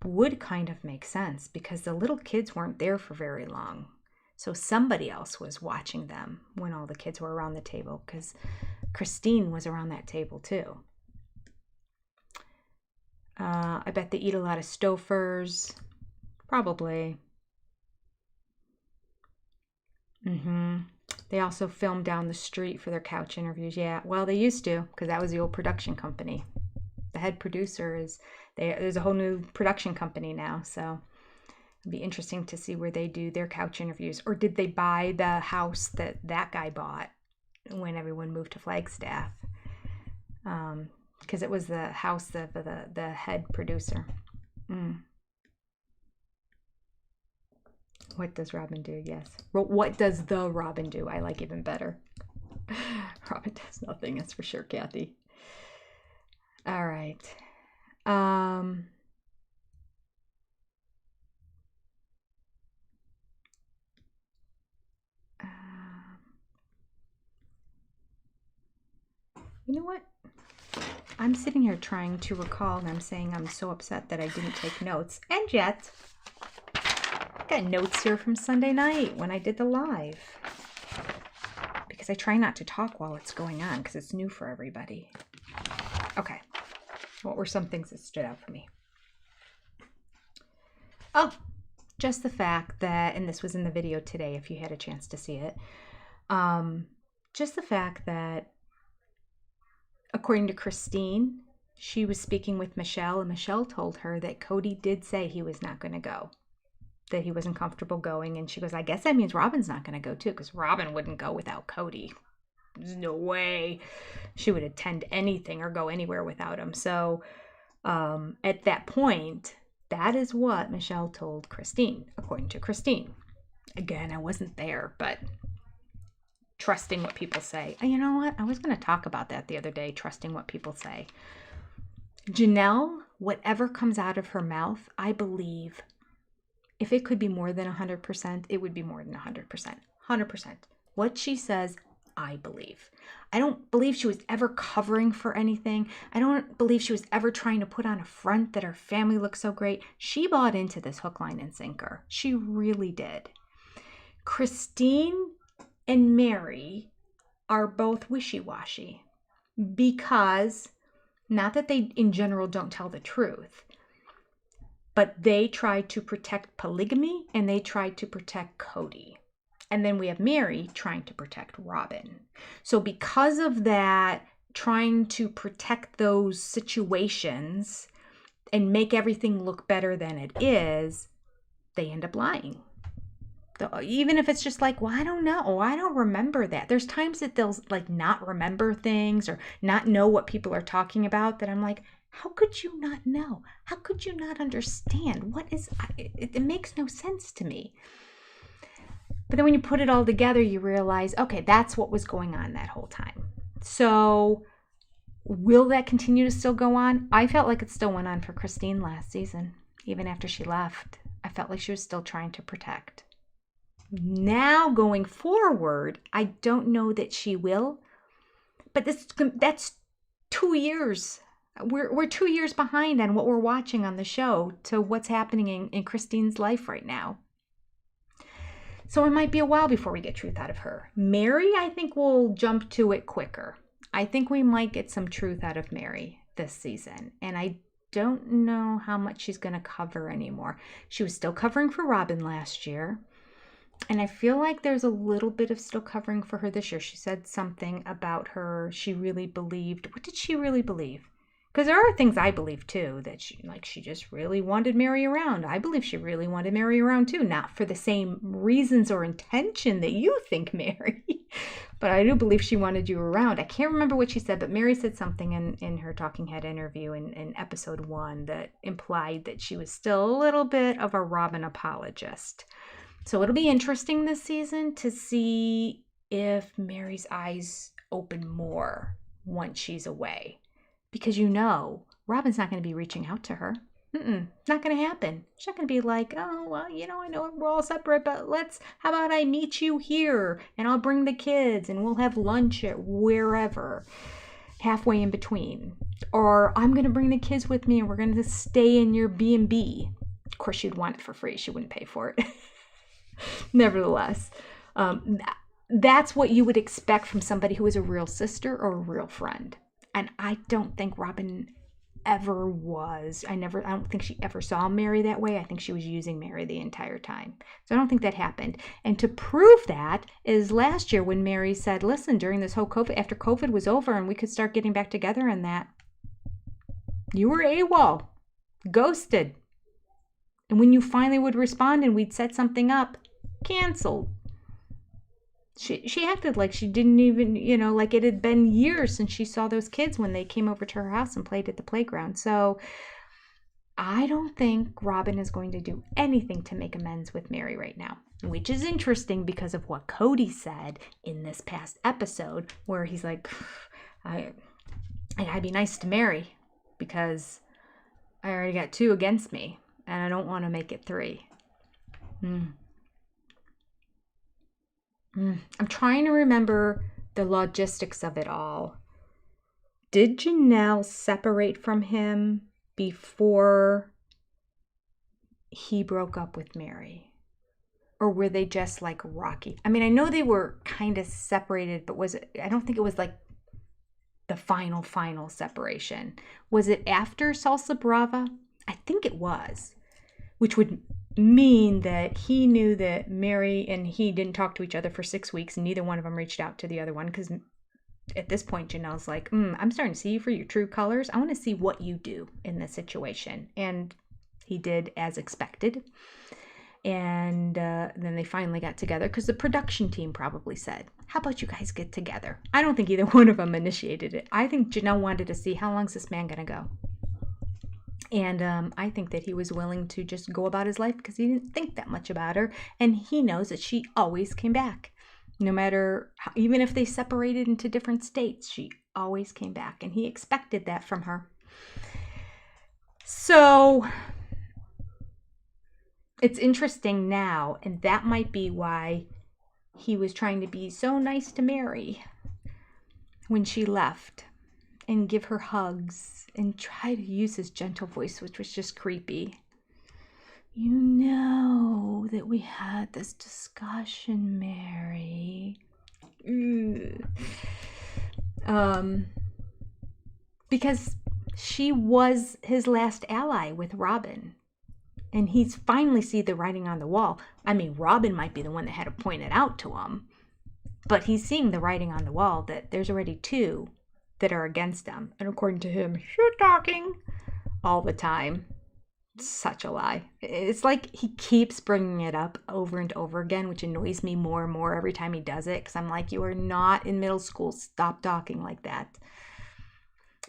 would kind of make sense because the little kids weren't there for very long. So somebody else was watching them when all the kids were around the table, because Christine was around that table too. I bet they eat a lot of Stouffer's. Probably. They also filmed down the street for their couch interviews. Yeah, well, they used to, because that was the old production company. The head producer is, there's a whole new production company now, so it'd be interesting to see where they do their couch interviews. Or did they buy the house that guy bought when everyone moved to Flagstaff? Because it was the house of the head producer. What does Robin do? Yes. What does the Robin do? I like even better. Robin does nothing, that's for sure, Kathy. All right. You know what? I'm sitting here trying to recall, and I'm saying I'm so upset that I didn't take notes. And yet, I got notes here from Sunday night when I did the live. Because I try not to talk while it's going on, because it's new for everybody. Okay. What were some things that stood out for me? Oh, just the fact that, and this was in the video today if you had a chance to see it, just the fact that, according to Christine, she was speaking with Michelle, and Michelle told her that Cody did say he was not going to go, that he wasn't comfortable going. And she goes, I guess that means Robin's not going to go too, because Robin wouldn't go without Cody. There's no way she would attend anything or go anywhere without him. So at that point, that is what Michelle told Christine, according to Christine. Again, I wasn't there, but trusting what people say. You know what? I was going to talk about that the other day, trusting what people say. Janelle, whatever comes out of her mouth, I believe if it could be more than 100%, it would be more than 100%. 100%. What she says, I believe. I don't believe she was ever covering for anything. I don't believe she was ever trying to put on a front that her family looks so great. She bought into this hook, line, and sinker. She really did. Christine and Mary are both wishy-washy because, not that they in general don't tell the truth, but they try to protect polygamy and they try to protect Cody. And then we have Mary trying to protect Robin. So because of that, trying to protect those situations and make everything look better than it is, they end up lying. Even if it's just like, well, I don't know. I don't remember that. There's times that they'll like not remember things or not know what people are talking about, that I'm like, how could you not know? How could you not understand? It makes no sense to me. But then when you put it all together, you realize, okay, that's what was going on that whole time. So will that continue to still go on? I felt like it still went on for Christine last season. Even after she left, I felt like she was still trying to protect. Now going forward, I don't know that she will. But that's 2 years. We're 2 years behind on what we're watching on the show to what's happening in Christine's life right now. So it might be a while before we get truth out of her. Mary, I think, will jump to it quicker. I think we might get some truth out of Mary this season. And I don't know how much she's going to cover anymore. She was still covering for Robin last year. And I feel like there's a little bit of still covering for her this year. She said something about her. She really believed. What did she really believe? Because there are things I believe too, that she just really wanted Mary around. I believe she really wanted Mary around too, not for the same reasons or intention that you think, Mary. But I do believe she wanted you around. I can't remember what she said, but Mary said something in her Talking Head interview in episode 1 that implied that she was still a little bit of a Robin apologist. So it'll be interesting this season to see if Mary's eyes open more once she's away. Because Robin's not going to be reaching out to her. Not going to happen. She's not going to be like, oh, well, I know we're all separate, but how about I meet you here and I'll bring the kids and we'll have lunch at wherever, halfway in between. Or I'm going to bring the kids with me and we're going to stay in your B&B. Of course, she'd want it for free. She wouldn't pay for it. Nevertheless, that's what you would expect from somebody who is a real sister or a real friend. And I don't think Robin ever was. I don't think she ever saw Mary that way. I think she was using Mary the entire time. So I don't think that happened. And to prove that is last year when Mary said, listen, during this whole COVID, after COVID was over and we could start getting back together and that, you were AWOL, ghosted. And when you finally would respond and we'd set something up, canceled. She acted like she didn't even, like it had been years since she saw those kids when they came over to her house and played at the playground. So I don't think Robin is going to do anything to make amends with Mary right now, which is interesting because of what Cody said in this past episode where he's like, I gotta be nice to Mary because I already got 2 against me and I don't want to make it 3. I'm trying to remember the logistics of it all. Did Janelle separate from him before he broke up with Mary? Or were they just like rocky? I mean, I know they were kind of separated, but I don't think it was like the final separation. Was it after Salsa Brava? I think it was, which would mean that he knew that Mary and he didn't talk to each other for 6 weeks and neither one of them reached out to the other one because at this point Janelle's like, I'm starting to see you for your true colors. I want to see what you do in this situation. And he did as expected. And then they finally got together because the production team probably said, how about you guys get together? I don't think either one of them initiated it. I think Janelle wanted to see how long's this man going to go. And I think that he was willing to just go about his life because he didn't think that much about her. And he knows that she always came back. No matter, even if they separated into different states, she always came back. And he expected that from her. So it's interesting now. And that might be why he was trying to be so nice to Mary when she left. And give her hugs and try to use his gentle voice, which was just creepy. You know that we had this discussion, Mary. Because she was his last ally with Robin. And he's finally see the writing on the wall. I mean, Robin might be the one that had to point it out to him. But he's seeing the writing on the wall that there's already 2 that are against him. And according to him, shit talking all the time. Such a lie. It's like he keeps bringing it up over and over again, which annoys me more and more every time he does it. Because I'm like, you are not in middle school. Stop talking like that.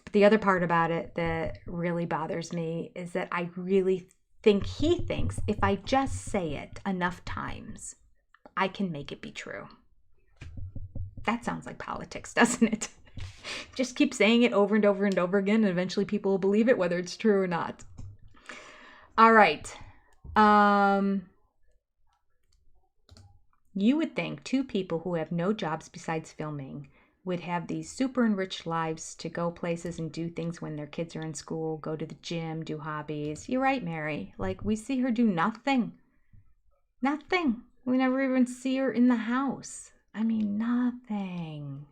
But the other part about it that really bothers me is that I really think he thinks if I just say it enough times, I can make it be true. That sounds like politics, doesn't it? Just keep saying it over and over and over again, and eventually people will believe it, whether it's true or not. All right. You would think 2 people who have no jobs besides filming would have these super enriched lives to go places and do things when their kids are in school, go to the gym, do hobbies. You're right, Mary. Like, we see her do nothing. Nothing. We never even see her in the house. I mean, nothing.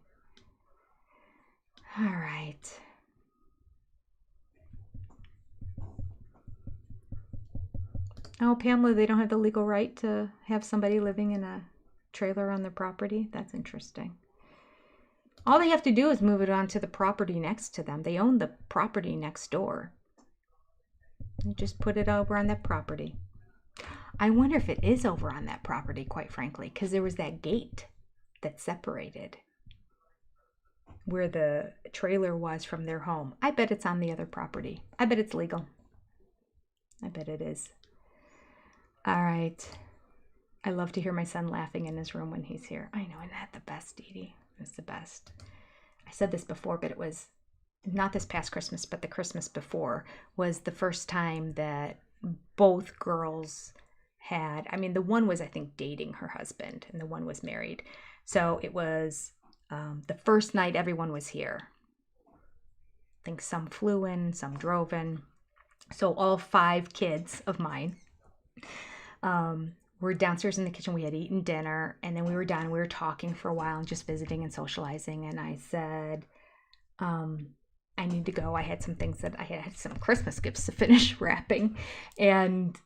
All right. Oh, Pamela, they don't have the legal right to have somebody living in a trailer on their property? That's interesting. All they have to do is move it onto the property next to them. They own the property next door. You just put it over on that property. I wonder if it is over on that property, quite frankly, because there was that gate that separated where the trailer was from their home. I bet it's on the other property. I bet it's legal. I bet it is. All right. I love to hear my son laughing in his room when he's here. I know, isn't that the best, Dee Dee? It's the best. I said this before, but it was not this past Christmas, but the Christmas before was the first time that both girls had, I mean, the one was, I think, dating her husband, and the one was married. So it was the first night everyone was here. I think some flew in, some drove in. So all 5 kids of mine were downstairs in the kitchen. We had eaten dinner, and then we were done. We were talking for a while and just visiting and socializing. And I said, I need to go. I had some things that I had some Christmas gifts to finish wrapping, and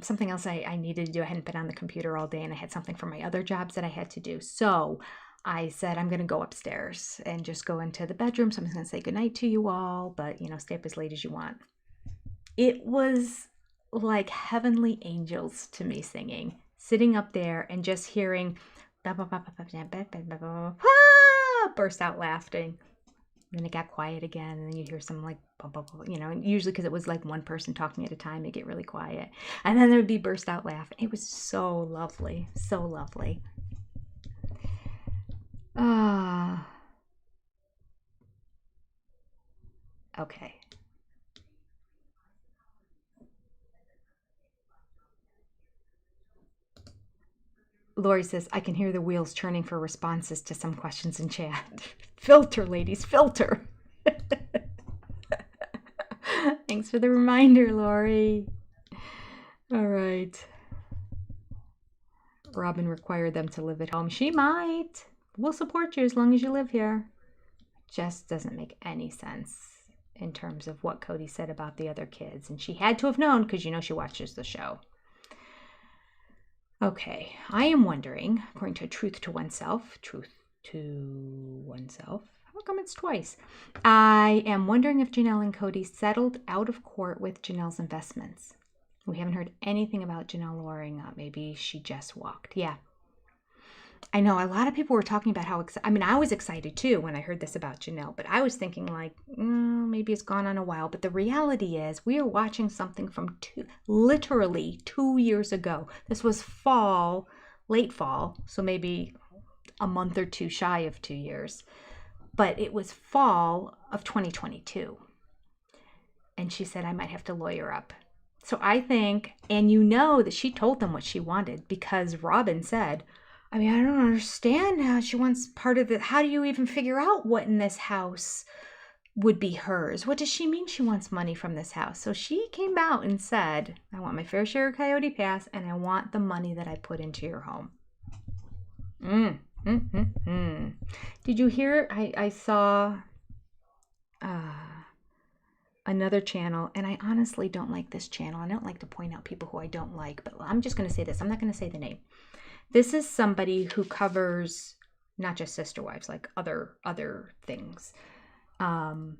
something else I needed to do. I hadn't been on the computer all day, and I had something for my other jobs that I had to do. So I said, I'm going to go upstairs and just go into the bedroom. So I'm going to say goodnight to you all, but, you know, stay up as late as you want. It was like heavenly angels to me singing, sitting up there and just hearing burst out laughing. Then it got quiet again, and then you hear some like, you know, usually because it was like one person talking at a time, it get really quiet. And then there would be burst out laughing. It was so lovely, so lovely. Okay. Lori says, I can hear the wheels turning for responses to some questions in chat. Filter, ladies, filter. Thanks for the reminder, Lori. All right. Robin required them to live at home. She might. We'll support you as long as you live here. Just doesn't make any sense in terms of what Cody said about the other kids. And she had to have known because, you know, she watches the show. Okay, I am wondering, according to Truth to Oneself, how come it's twice? I am wondering if Janelle and Cody settled out of court with Janelle's investments. We haven't heard anything about Janelle lawyering up. Maybe she just walked. Yeah. I know a lot of people were talking about how I mean, I was excited too when I heard this about Janelle, but I was thinking like, maybe it's gone on a while. But the reality is we are watching something from literally 2 years ago. This was fall, late fall, so maybe a month or two shy of 2 years. But it was fall of 2022. And she said, I might have to lawyer up. So I think, and you know that she told them what she wanted because Robin said, I mean, I don't understand how she wants part of it. How do you even figure out what in this house would be hers? What does she mean she wants money from this house? So she came out and said, I want my fair share of Coyote Pass, and I want the money that I put into your home. Did you hear? I saw another channel, and I honestly don't like this channel. I don't like to point out people who I don't like, but I'm just going to say this. I'm not going to say the name. This is somebody who covers not just Sister Wives, like other things, and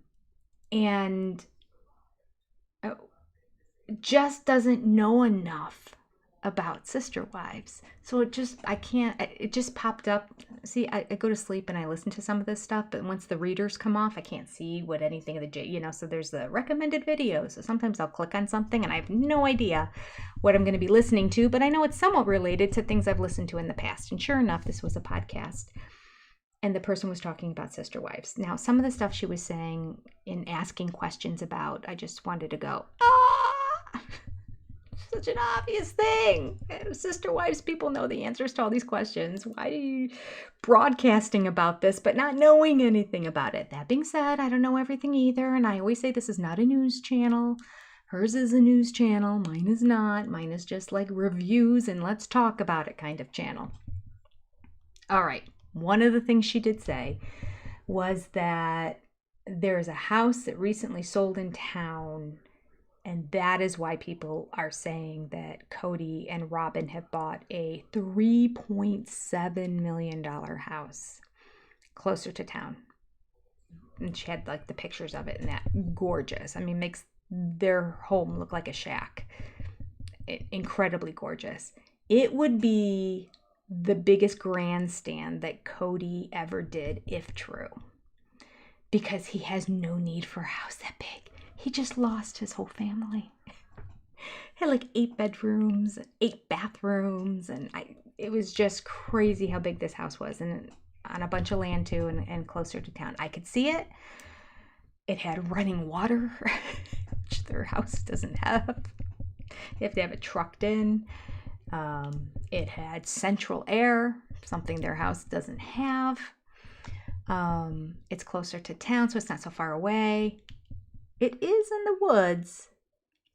just doesn't know enough about Sister Wives. So it just popped up. See, I go to sleep and I listen to some of this stuff, but once the readers come off, I can't see what anything of the, you know, so there's the recommended videos. So sometimes I'll click on something and I have no idea what I'm going to be listening to, but I know it's somewhat related to things I've listened to in the past. And sure enough, this was a podcast. And the person was talking about Sister Wives. Now, some of the stuff she was saying in asking questions about, I just wanted to go, such an obvious thing. Sister Wives people know the answers to all these questions. Why are you broadcasting about this but not knowing anything about it? That being said, I don't know everything either, and I always say this is not a news channel. Hers is a news channel. Mine is not. Mine is just like reviews and let's talk about it kind of channel. All right. One of the things she did say was that there's a house that recently sold in town, and that is why people are saying that Cody and Robin have bought a $3.7 million house closer to town. And she had like the pictures of it, and that gorgeous. I mean, makes their home look like a shack. Incredibly gorgeous. It would be the biggest grandstand that Cody ever did, if true, because he has no need for a house that big. He just lost his whole family. He had like 8 bedrooms, 8 bathrooms, and it was just crazy how big this house was, and on a bunch of land too, and closer to town. I could see it. It had running water, which their house doesn't have. You have to have it trucked in. It had central air, something their house doesn't have. It's closer to town, so it's not so far away. It is in the woods,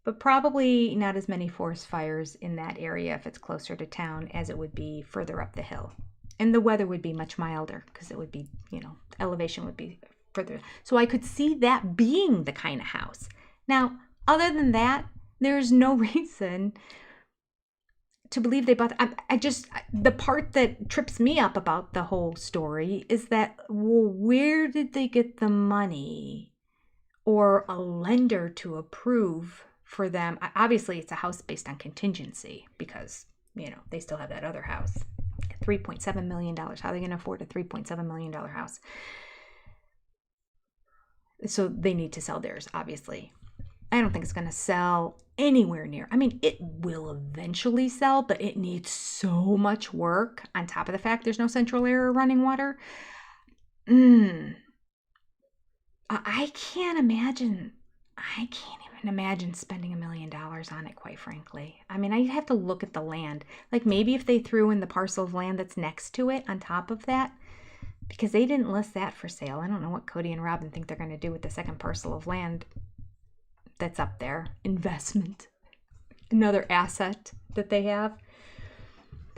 but probably not as many forest fires in that area if it's closer to town as it would be further up the hill. And the weather would be much milder because it would be, the elevation would be further. So I could see that being the kind of house. Now, other than that, there's no reason to believe they bought. The part that trips me up about the whole story is that, well, where did they get the money or a lender to approve for them? Obviously, it's a house based on contingency because, they still have that other house. $3.7 million. How are they going to afford a $3.7 million house? So they need to sell theirs, obviously. I don't think it's going to sell anywhere near. I mean, it will eventually sell, but it needs so much work on top of the fact there's no central air or running water. I can't even imagine spending $1 million on it, quite frankly. I mean, I'd have to look at the land. Like maybe if they threw in the parcel of land that's next to it on top of that, because they didn't list that for sale. I don't know what Cody and Robin think they're going to do with the second parcel of land that's up there. Investment. Another asset that they have.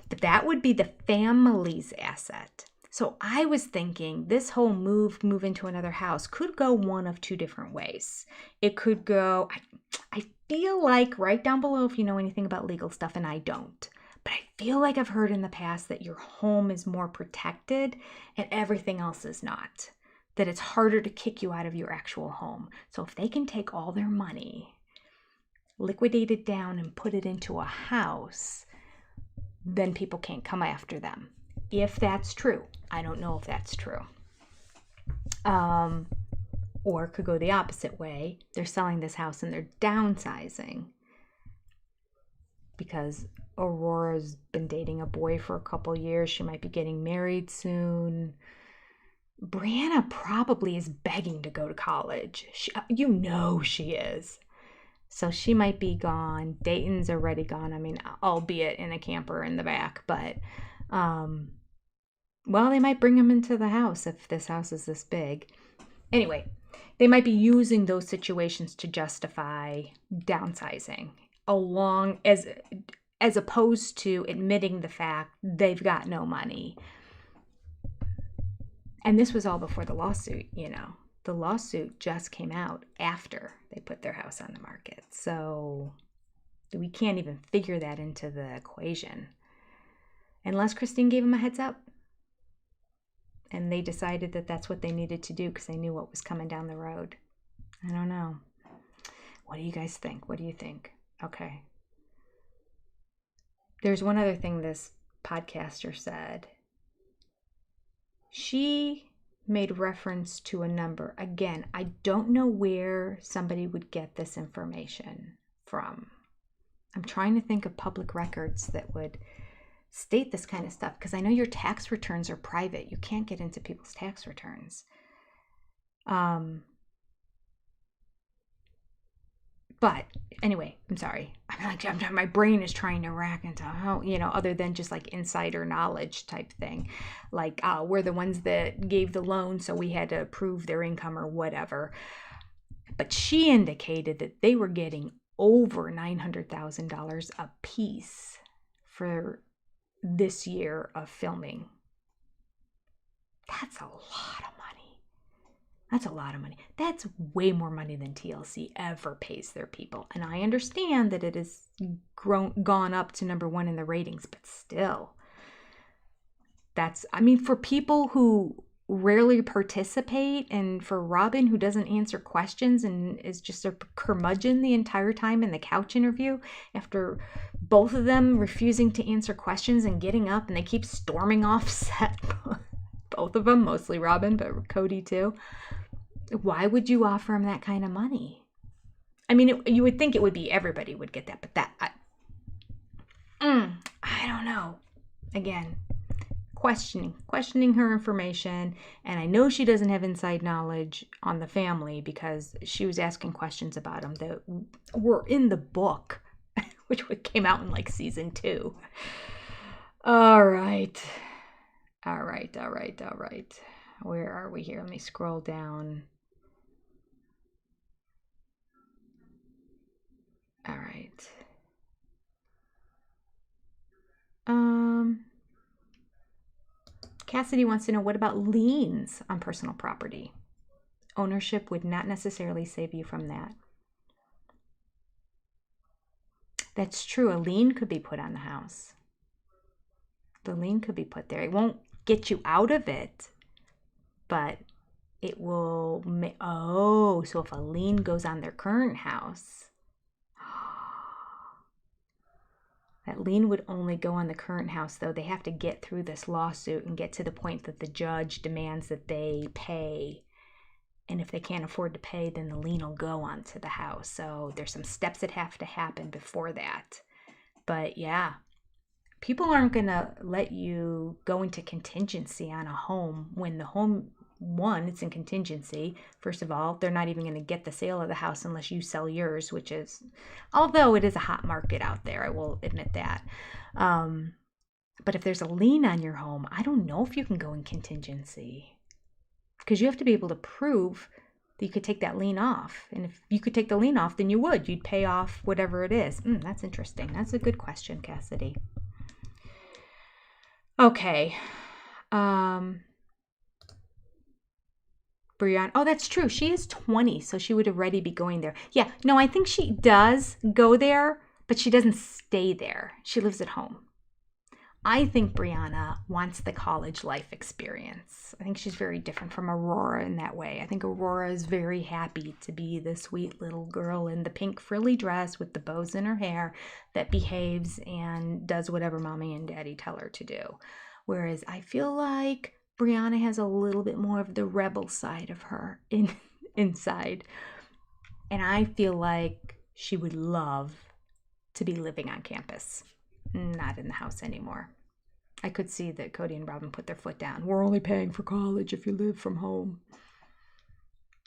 But that would be the family's asset. So I was thinking this whole move into another house could go one of 2 different ways. It could go, I feel like, write down below if you know anything about legal stuff, and I don't. But I feel like I've heard in the past that your home is more protected and everything else is not. That it's harder to kick you out of your actual home. So if they can take all their money, liquidate it down, and put it into a house, then people can't come after them. If that's true. I don't know if that's true. Or it could go the opposite way. They're selling this house and they're downsizing because Aurora's been dating a boy for a couple years. She might be getting married soon. Brianna probably is begging to go to college. She is. So she might be gone. Dayton's already gone. I mean, albeit in a camper in the back, but well, they might bring him into the house if this house is this big. Anyway, they might be using those situations to justify downsizing, along as opposed to admitting the fact they've got no money. And this was all before the lawsuit, The lawsuit just came out after they put their house on the market. So we can't even figure that into the equation. Unless Christine gave them a heads up. And they decided that that's what they needed to do because they knew what was coming down the road. I don't know. What do you guys think? What do you think? Okay. There's one other thing this podcaster said. She made reference to a number. Again, I don't know where somebody would get this information from. I'm trying to think of public records that would state this kind of stuff because I know your tax returns are private. You can't get into people's tax returns. But anyway, I'm sorry. My brain is trying to rack into how, other than just like insider knowledge type thing. Like, we're the ones that gave the loan, so we had to prove their income or whatever. But she indicated that they were getting over $900,000 a piece for this year of filming. That's a lot of money. That's a lot of money. That's way more money than TLC ever pays their people. And I understand that it has gone up to number one in the ratings, but still. For people who rarely participate, and for Robin, who doesn't answer questions and is just a curmudgeon the entire time in the couch interview, after both of them refusing to answer questions and getting up, and they keep storming off set. Both of them, mostly Robin, but Cody too. Why would you offer him that kind of money? I mean, you would think it would be everybody would get that, but I don't know. Again, questioning her information, and I know she doesn't have inside knowledge on the family because she was asking questions about them that were in the book, which came out in like season 2. All right. Where are we here? Let me scroll down. All right. Cassidy wants to know, what about liens on personal property? Ownership would not necessarily save you from that. That's true. A lien could be put on the house. The lien could be put there. It won't get you out of it, but it will. So if a lien goes on their current house, that lien would only go on the current house, though. They have to get through this lawsuit and get to the point that the judge demands that they pay. And if they can't afford to pay, then the lien will go onto the house. So there's some steps that have to happen before that. But yeah, people aren't going to let you go into contingency on a home when the home, one, it's in contingency. First of all, they're not even going to get the sale of the house unless you sell yours, which is, although it is a hot market out there, I will admit that. But if there's a lien on your home, I don't know if you can go in contingency, because you have to be able to prove that you could take that lien off. And if you could take the lien off, then you'd pay off whatever it is. That's interesting. That's a good question, Cassidy. Okay. Brianna. Oh, that's true. She is 20, so she would already be going there. Yeah, no, I think she does go there, but she doesn't stay there. She lives at home. I think Brianna wants the college life experience. I think she's very different from Aurora in that way. I think Aurora is very happy to be the sweet little girl in the pink frilly dress with the bows in her hair that behaves and does whatever mommy and daddy tell her to do. Whereas I feel like Brianna has a little bit more of the rebel side of her inside. And I feel like she would love to be living on campus, not in the house anymore. I could see that Cody and Robin put their foot down. We're only paying for college if you live from home,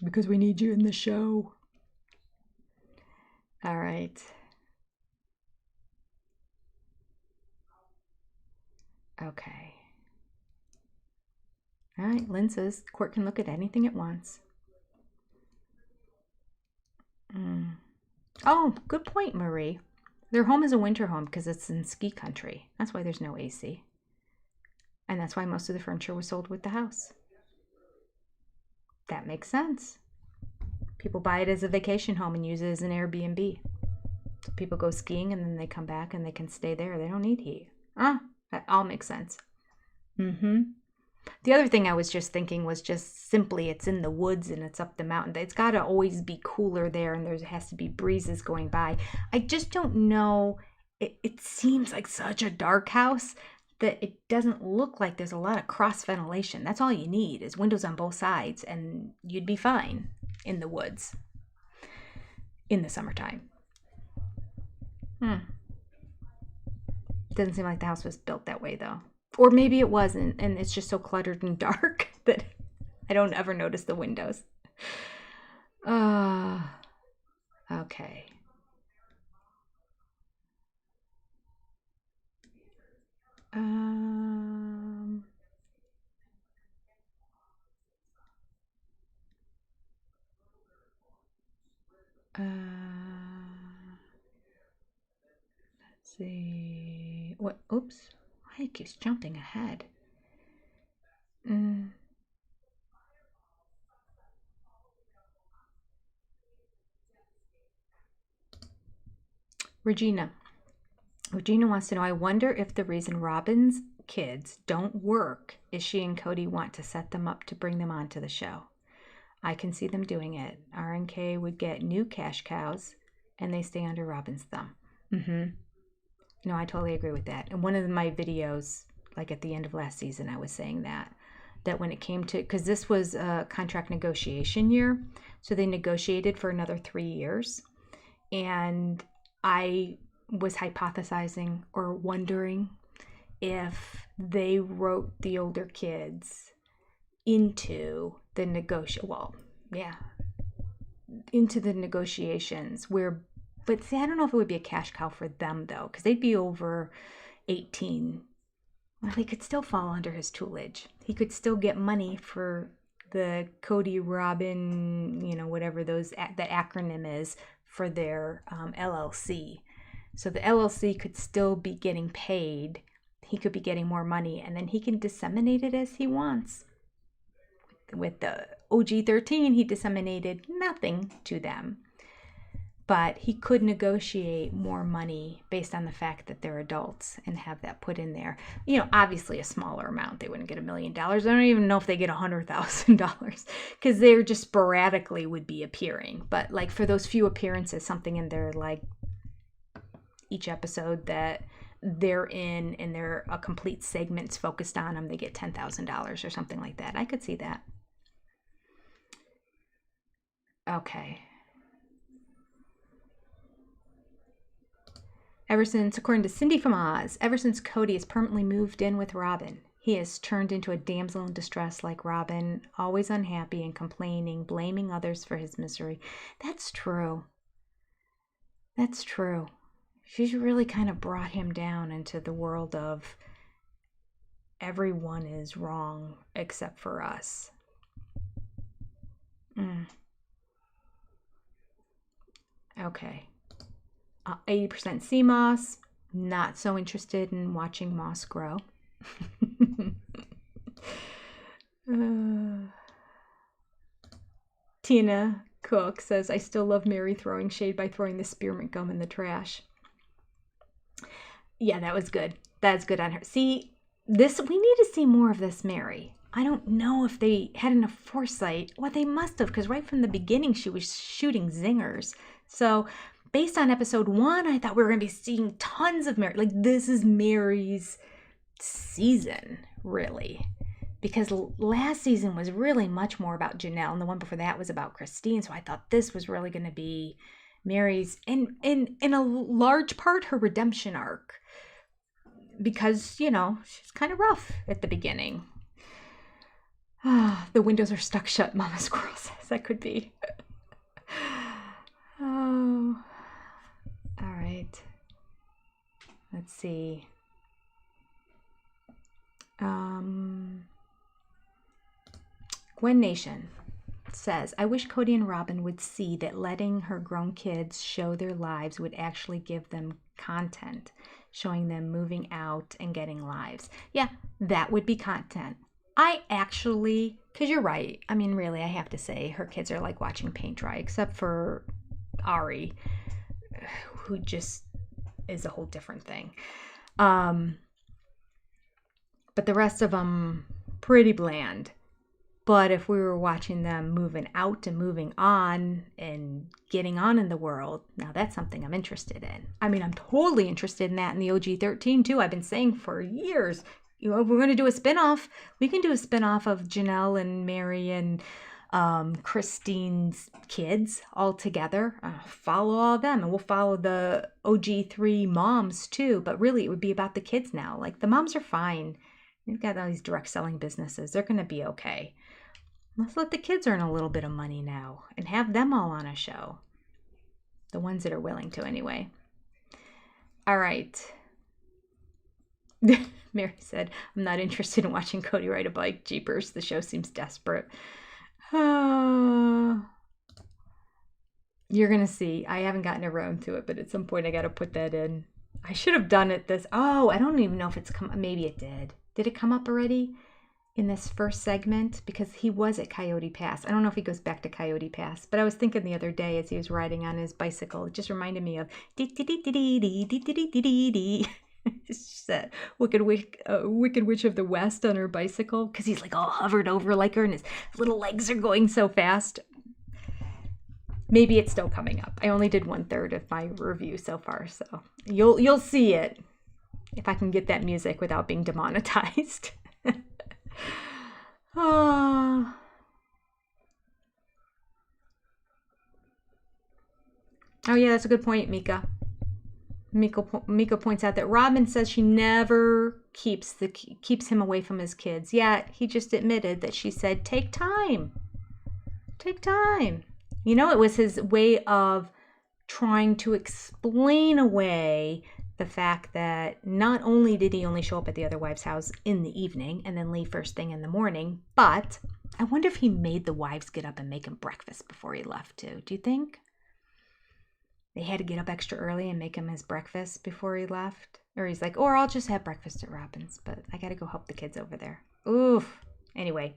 because we need you in the show. All right. Okay. All right, Lynn says court can look at anything it wants. Oh, good point, Marie. Their home is a winter home because it's in ski country. That's why there's no AC. And that's why most of the furniture was sold with the house. That makes sense. People buy it as a vacation home and use it as an Airbnb. So people go skiing and then they come back and they can stay there. They don't need heat. That all makes sense. The other thing I was just thinking was just simply it's in the woods and it's up the mountain. It's got to always be cooler there, and there has to be breezes going by. I just don't know. It seems like such a dark house that it doesn't look like there's a lot of cross ventilation. That's all you need is windows on both sides, and you'd be fine in the woods in the summertime. Doesn't seem like the house was built that way, though. Or maybe it wasn't, and it's just so cluttered and dark that I don't ever notice the windows. Okay. see. What? Oops. Why it keeps jumping ahead? Regina. Regina wants to know, I wonder if the reason Robin's kids don't work is she and Cody want to set them up to bring them onto the show. I can see them doing it. RNK would get new cash cows and they stay under Robin's thumb. No, I totally agree with that. And one of my videos, like at the end of last season, I was saying that when it came to, because this was a contract negotiation year, so they negotiated for another 3 years. And I was hypothesizing or wondering if they wrote the older kids into the into the negotiations where, but see, I don't know if it would be a cash cow for them though, because they'd be over 18. Well, they could still fall under his tutelage. He could still get money for the Cody Robin, whatever that acronym is for their LLC. So the LLC could still be getting paid. He could be getting more money, and then he can disseminate it as he wants. With the OG-13, he disseminated nothing to them. But he could negotiate more money based on the fact that they're adults and have that put in there. Obviously a smaller amount. They wouldn't get $1 million. I don't even know if they get $100,000 because they're just sporadically would be appearing. But like for those few appearances, something in there like each episode that they're in and they're a complete segment's focused on them, they get $10,000 or something like that. I could see that. Okay. According to Cindy from Oz, ever since Cody has permanently moved in with Robin, he has turned into a damsel in distress like Robin, always unhappy and complaining, blaming others for his misery. That's true. That's true. She's really kind of brought him down into the world of everyone is wrong except for us. Okay. 80% sea moss. Not so interested in watching moss grow. Tina Cook says, I still love Mary throwing shade by throwing the spearmint gum in the trash. Yeah, that was good. That's good on her. See, we need to see more of this Mary. I don't know if they had enough foresight. Well, they must have, because right from the beginning she was shooting zingers. So based on episode 1, I thought we were going to be seeing tons of Mary. Like, this is Mary's season, really. Because last season was really much more about Janelle, and the one before that was about Christine. So I thought this was really going to be Mary's, in a large part, her redemption arc. Because, she's kind of rough at the beginning. The windows are stuck shut, Mama Squirrel says. That could be. Oh. All right. Let's see. Gwen Nation says, I wish Cody and Robin would see that letting her grown kids show their lives would actually give them content, showing them moving out and getting lives. Yeah, that would be content. I actually, because you're right. I mean, really, I have to say her kids are like watching paint dry, except for Ari, who just is a whole different thing. But the rest of them, pretty bland. But if we were watching them moving out and moving on and getting on in the world, now that's something I'm interested in. I mean, I'm totally interested in that in the OG-13 too. I've been saying for years, if we're going to do a spinoff, we can do a spinoff of Janelle and Mary and Christine's kids all together. Follow all of them, and we'll follow the OG-3 moms too. But really, it would be about the kids now. Like, the moms are fine. They've got all these direct selling businesses. They're going to be okay. Let's let the kids earn a little bit of money now and have them all on a show. The ones that are willing to, anyway. All right. Mary said, I'm not interested in watching Cody ride a bike. Jeepers, the show seems desperate. You're going to see. I haven't gotten around to it, but at some point I got to put that in. I should have done it this. Oh, I don't even know if it's come. Maybe it did. Did it come up already in this first segment? Because he was at Coyote Pass. I don't know if he goes back to Coyote Pass, but I was thinking the other day as he was riding on his bicycle, it just reminded me of dee dee dee dee dee dee dee dee dee dee. It's just that wicked witch of the West on her bicycle, because he's like all hovered over like her, and his little legs are going so fast. Maybe it's still coming up. I only did 1/3 of my review so far, so you'll see it if I can get that music without being demonetized. Oh. Oh yeah, that's a good point, Mika. Mika points out that Robin says she never keeps him away from his kids. Yet he just admitted that she said, "Take time. Take time." You know, it was his way of trying to explain away the fact that not only did he only show up at the other wife's house in the evening and then leave first thing in the morning, but I wonder if he made the wives get up and make him breakfast before he left too. Do you think they had to get up extra early and make him his breakfast before he left? Or he's like, or I'll just have breakfast at Robin's, but I got to go help the kids over there. Oof. Anyway,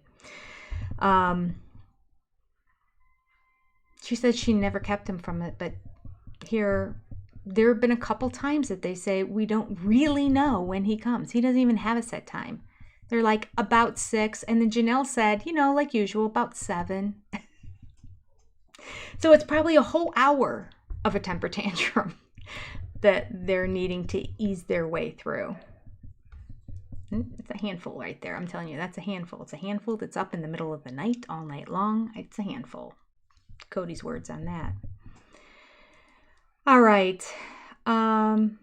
she said she never kept him from it, but here, there have been a couple times that they say we don't really know when he comes. He doesn't even have a set time. They're like about 6, and then Janelle said, you know, like usual, about 7. So it's probably a whole hour of a temper tantrum that they're needing to ease their way through. It's a handful right there. I'm telling you, that's a handful. It's a handful that's up in the middle of the night, all night long. It's a handful. Cody's words on that. All right. Rhonda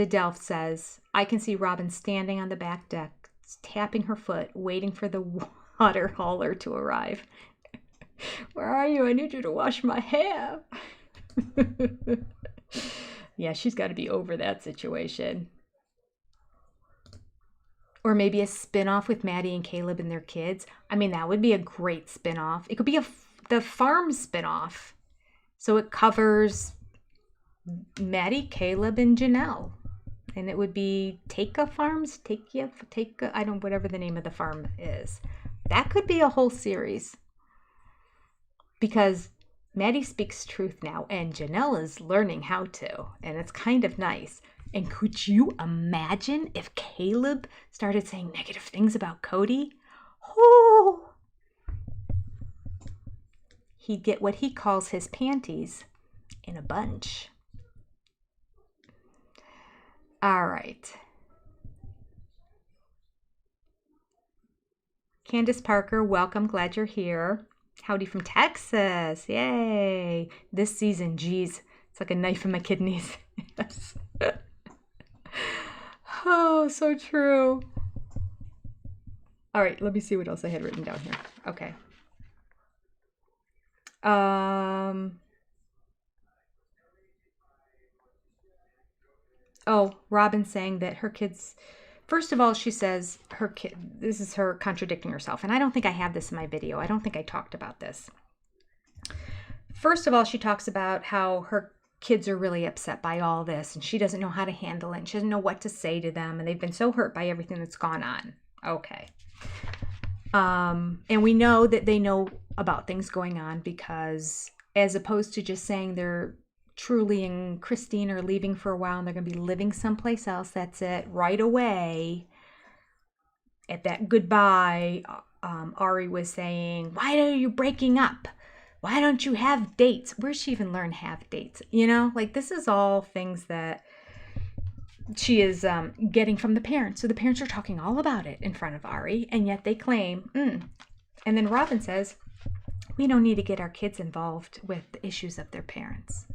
Delft says, I can see Robin standing on the back deck, tapping her foot, waiting for the water hauler to arrive. Where are you? I need you to wash my hair. Yeah, she's got to be over that situation. Or maybe a spinoff with Maddie and Caleb and their kids. I mean, that would be a great spinoff. It could be the farm spinoff. So it covers Maddie, Caleb, and Janelle. And it would be Taka Farms, whatever the name of the farm is. That could be a whole series. Because Maddie speaks truth now, and Janelle is learning how to. And it's kind of nice. And could you imagine if Caleb started saying negative things about Cody? Oh! He'd get what he calls his panties in a bunch. All right. Candace Parker, welcome. Glad you're here. Howdy from Texas. Yay. This season, geez, it's like a knife in my kidneys. Yes. Oh, so true. All right, let me see what else I had written down here. Okay. Oh, Robin saying that her kids, first of all, she says this is her contradicting herself. And I don't think I have this in my video. I don't think I talked about this. First of all, she talks about how her kids are really upset by all this and she doesn't know how to handle it and she doesn't know what to say to them and they've been so hurt by everything that's gone on. Okay. And we know that they know about things going on because as opposed to just saying they're Truly and Christine are leaving for a while and they're going to be living someplace else, that's it, right away. At that goodbye, Ari was saying, why are you breaking up? Why don't you have dates? Where'd she even learn have dates? You know, like this is all things that she is getting from the parents. So the parents are talking all about it in front of Ari, and yet they claim, And then Robin says, we don't need to get our kids involved with the issues of their parents.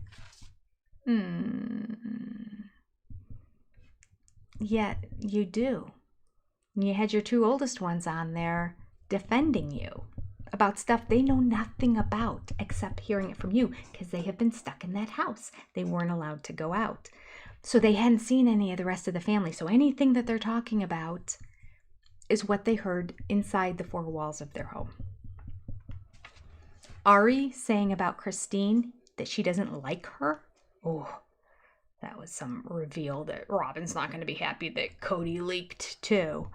Yet you do. You had your 2 oldest ones on there defending you about stuff they know nothing about except hearing it from you because they have been stuck in that house. They weren't allowed to go out. So they hadn't seen any of the rest of the family. So anything that they're talking about is what they heard inside the 4 walls of their home. Ari saying about Christine that she doesn't like her. Oh, That was some reveal that Robin's not going to be happy that Cody leaked too.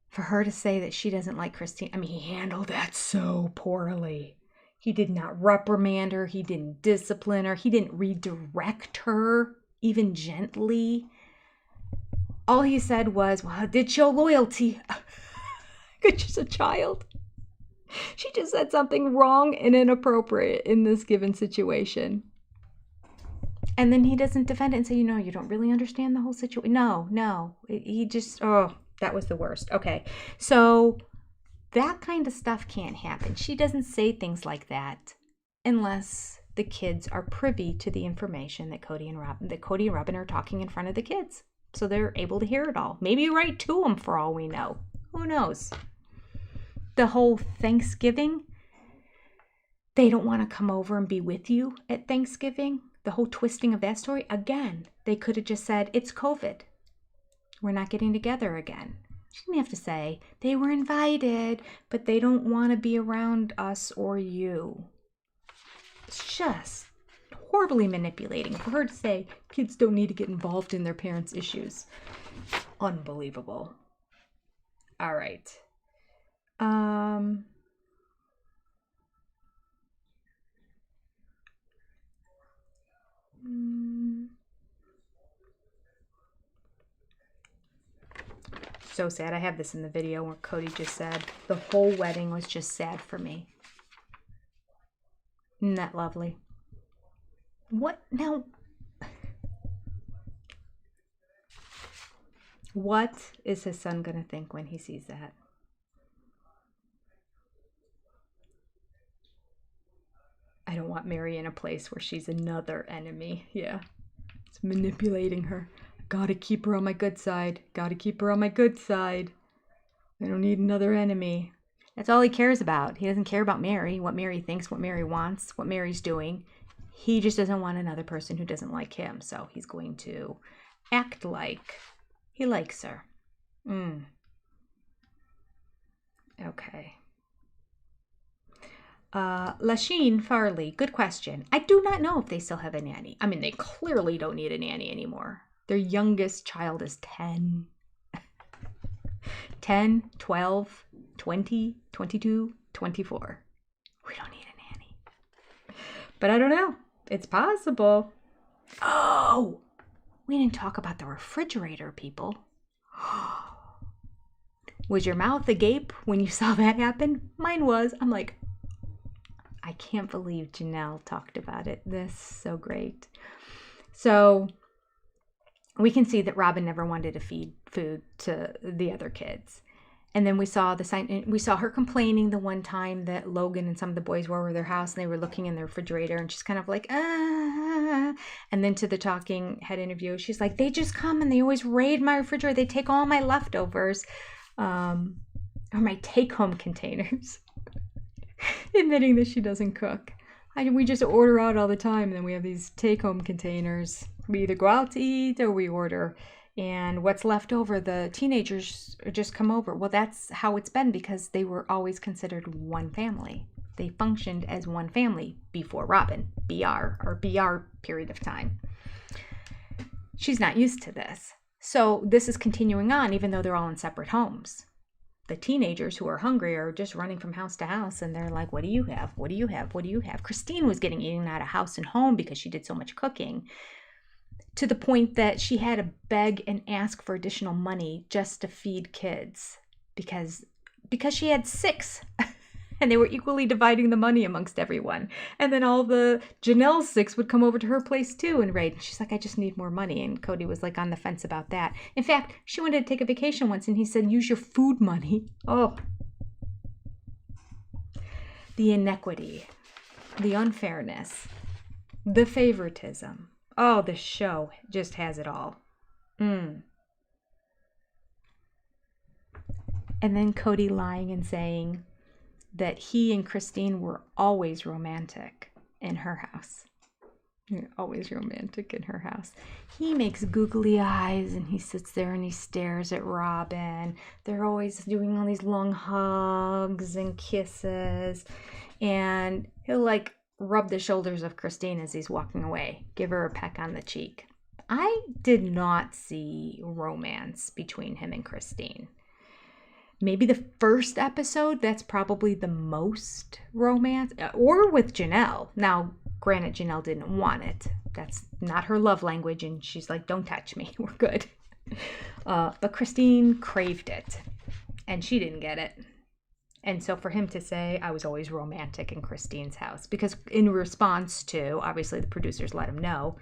For her to say that she doesn't like Christine, I mean, he handled that so poorly. He did not reprimand her. He didn't discipline her. He didn't redirect her, even gently. All he said was, well, it did show loyalty. Because she's a child. She just said something wrong and inappropriate in this given situation. And then he doesn't defend it and say, you don't really understand the whole situation. No. He just, that was the worst. Okay. So that kind of stuff can't happen. She doesn't say things like that unless the kids are privy to the information that Cody and Robin are talking in front of the kids. So they're able to hear it all. Maybe right to them for all we know. Who knows? The whole Thanksgiving, they don't want to come over and be with you at Thanksgiving. The whole twisting of that story, again, they could have just said, it's COVID. We're not getting together again. She didn't have to say, they were invited, but they don't want to be around us or you. It's just horribly manipulating for her to say, kids don't need to get involved in their parents' issues. Unbelievable. All right. So sad. I have this in the video where Cody just said, the whole wedding was just sad for me. Isn't that lovely? What now? What is his son going to think when he sees that? I don't want Mary in a place where she's another enemy. Yeah. It's manipulating her. Gotta keep her on my good side. Gotta keep her on my good side. I don't need another enemy. That's all he cares about. He doesn't care about Mary, what Mary thinks, what Mary wants, what Mary's doing. He just doesn't want another person who doesn't like him. So he's going to act like he likes her. Okay. Lasheen Farley, good question. I do not know if they still have a nanny. I mean, they clearly don't need a nanny anymore. Their youngest child is 10. 10, 12, 20, 22, 24. We don't need a nanny. But I don't know. It's possible. Oh, we didn't talk about the refrigerator, people. Was your mouth agape when you saw that happen? Mine was. I'm like, I can't believe Janelle talked about it. This is so great. So we can see that Robin never wanted to feed food to the other kids. And then we saw her complaining the one time that Logan and some of the boys were over their house and they were looking in the refrigerator and she's kind of like, ah. And then to the talking head interview, she's like, they just come and they always raid my refrigerator. They take all my leftovers, or my take-home containers. Admitting that she doesn't cook. We just order out all the time and then we have these take-home containers. We either go out to eat or we order. And what's left over, the teenagers just come over. Well, that's how it's been because they were always considered one family. They functioned as one family before Robin, BR period of time. She's not used to this. So this is continuing on even though they're all in separate homes. The teenagers who are hungry are just running from house to house and they're like, what do you have? What do you have? What do you have? Christine was getting eaten out of house and home because she did so much cooking, to the point that she had to beg and ask for additional money just to feed kids because she had 6 and they were equally dividing the money amongst everyone. And then all the Janelle's 6 would come over to her place too and raid. And she's like, I just need more money. And Cody was like on the fence about that. In fact, she wanted to take a vacation once and he said, use your food money. Oh, the inequity, the unfairness, the favoritism. Oh, this show just has it all. And then Cody lying and saying that he and Christine were always romantic in her house. Always romantic in her house. He makes googly eyes and he sits there and he stares at Robin. They're always doing all these long hugs and kisses. And he'll like rub the shoulders of Christine as he's walking away, give her a peck on the cheek. I did not see romance between him and Christine. Maybe the first episode, that's probably the most romance, or with Janelle. Now, granted, Janelle didn't want it. That's not her love language, and she's like, don't touch me, we're good. But Christine craved it, and she didn't get it. And so for him to say, I was always romantic in Christine's house, because in response to, obviously the producers let him know,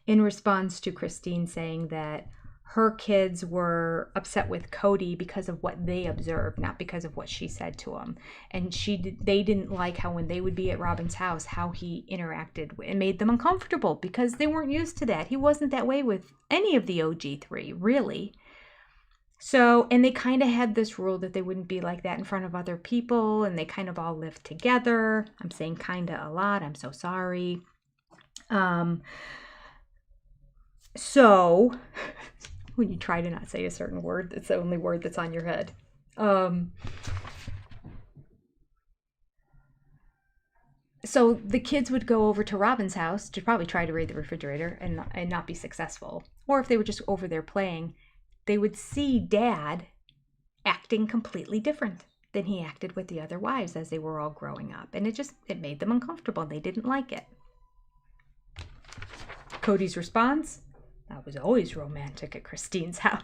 in response to Christine saying that her kids were upset with Cody because of what they observed, not because of what she said to them. And they didn't like how when they would be at Robin's house, how he interacted and made them uncomfortable because they weren't used to that. He wasn't that way with any of the OG3, really. So, and they kind of had this rule that they wouldn't be like that in front of other people, and they kind of all lived together. I'm saying kind of a lot. I'm so sorry. So, when you try to not say a certain word, it's the only word that's on your head. So the kids would go over to Robin's house to probably try to raid the refrigerator and not be successful. Or if they were just over there playing, they would see Dad acting completely different than he acted with the other wives as they were all growing up. And it made them uncomfortable. They didn't like it. Cody's response, I was always romantic at Christine's house.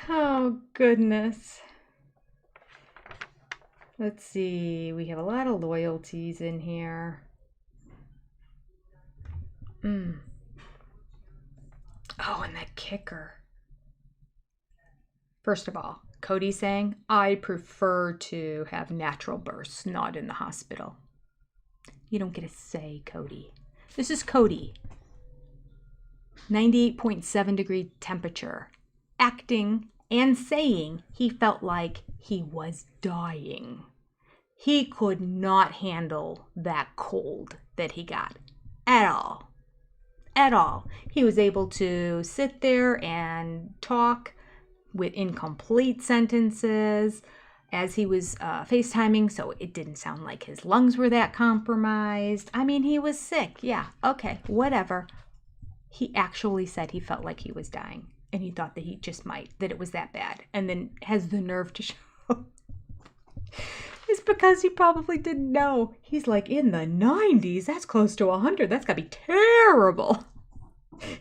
Oh, goodness. Let's see. We have a lot of loyalties in here. Oh, and that kicker. First of all, Cody saying, I prefer to have natural births, not in the hospital. You don't get a say, Cody. This is Cody. 98.7 degree temperature. Acting and saying he felt like he was dying. He could not handle that cold that he got at all. At all. He was able to sit there and talk with incomplete sentences as he was FaceTiming, so it didn't sound like his lungs were that compromised. I mean, he was sick. Yeah, okay, whatever. He actually said he felt like he was dying, and he thought that he just might, that it was that bad, and then has the nerve to show. It's because he probably didn't know. He's like, in the 90s, that's close to 100. That's gotta be terrible.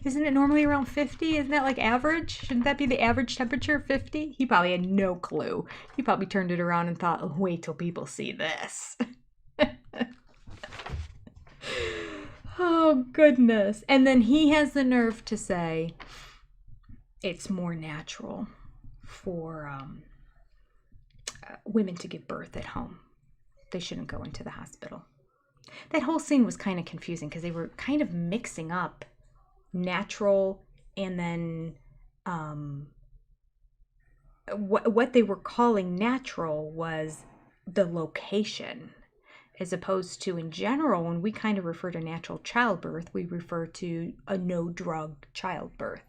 Isn't it normally around 50? Isn't that like average? Shouldn't that be the average temperature, 50? He probably had no clue. He probably turned it around and thought, oh, wait till people see this. Oh, goodness. And then he has the nerve to say it's more natural for women to give birth at home. They shouldn't go into the hospital. That whole scene was kind of confusing because they were kind of mixing up natural and then what they were calling natural was the location, as opposed to, in general, when we kind of refer to natural childbirth, we refer to a no-drug childbirth.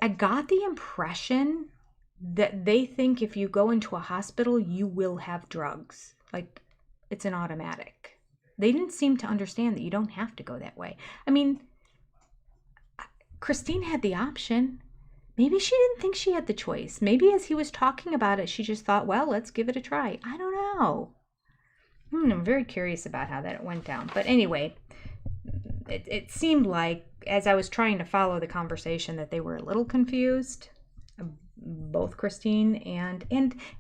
I got the impression that they think if you go into a hospital, you will have drugs. Like, it's an automatic. They didn't seem to understand that you don't have to go that way. I mean, Christine had the option. Maybe she didn't think she had the choice. Maybe as he was talking about it, she just thought, well, let's give it a try. I don't know. I'm very curious about how that went down. But anyway, it seemed like, as I was trying to follow the conversation, that they were a little confused, both Christine and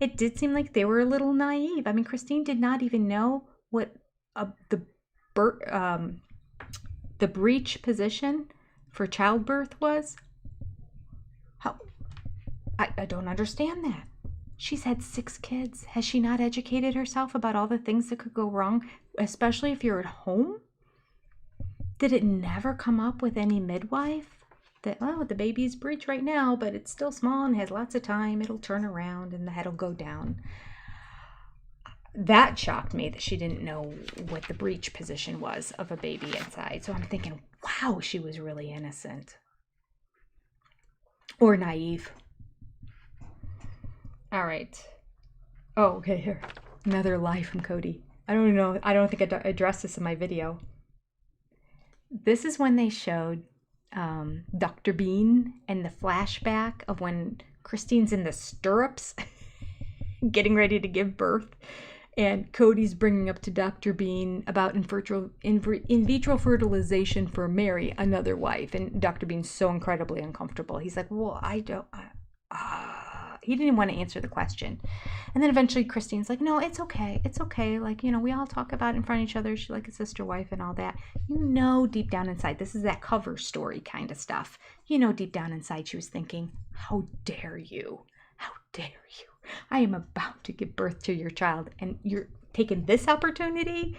it did seem like they were a little naive. I mean, Christine did not even know what the breech position for childbirth was. How? I don't understand that. She's had 6 kids. Has she not educated herself about all the things that could go wrong, especially if you're at home? Did it never come up with any midwife that, oh, the baby's breech right now, but it's still small and has lots of time. It'll turn around and the head will go down. That shocked me that she didn't know what the breech position was of a baby inside. So I'm thinking, wow, she was really innocent. Or naive. All right. Oh, okay, here. Another lie from Cody. I don't know. I don't think I addressed this in my video. This is when they showed Dr. Bean and the flashback of when Christine's in the stirrups getting ready to give birth. And Cody's bringing up to Dr. Bean about in vitro fertilization for Mary, another wife. And Dr. Bean's so incredibly uncomfortable. He's like, well, I don't... he didn't even want to answer the question. And then eventually Christine's like, no, it's okay. It's okay. Like, we all talk about it in front of each other. She's like a sister wife and all that. Deep down inside, this is that cover story kind of stuff. Deep down inside, she was thinking, how dare you? How dare you? I am about to give birth to your child, and you're taking this opportunity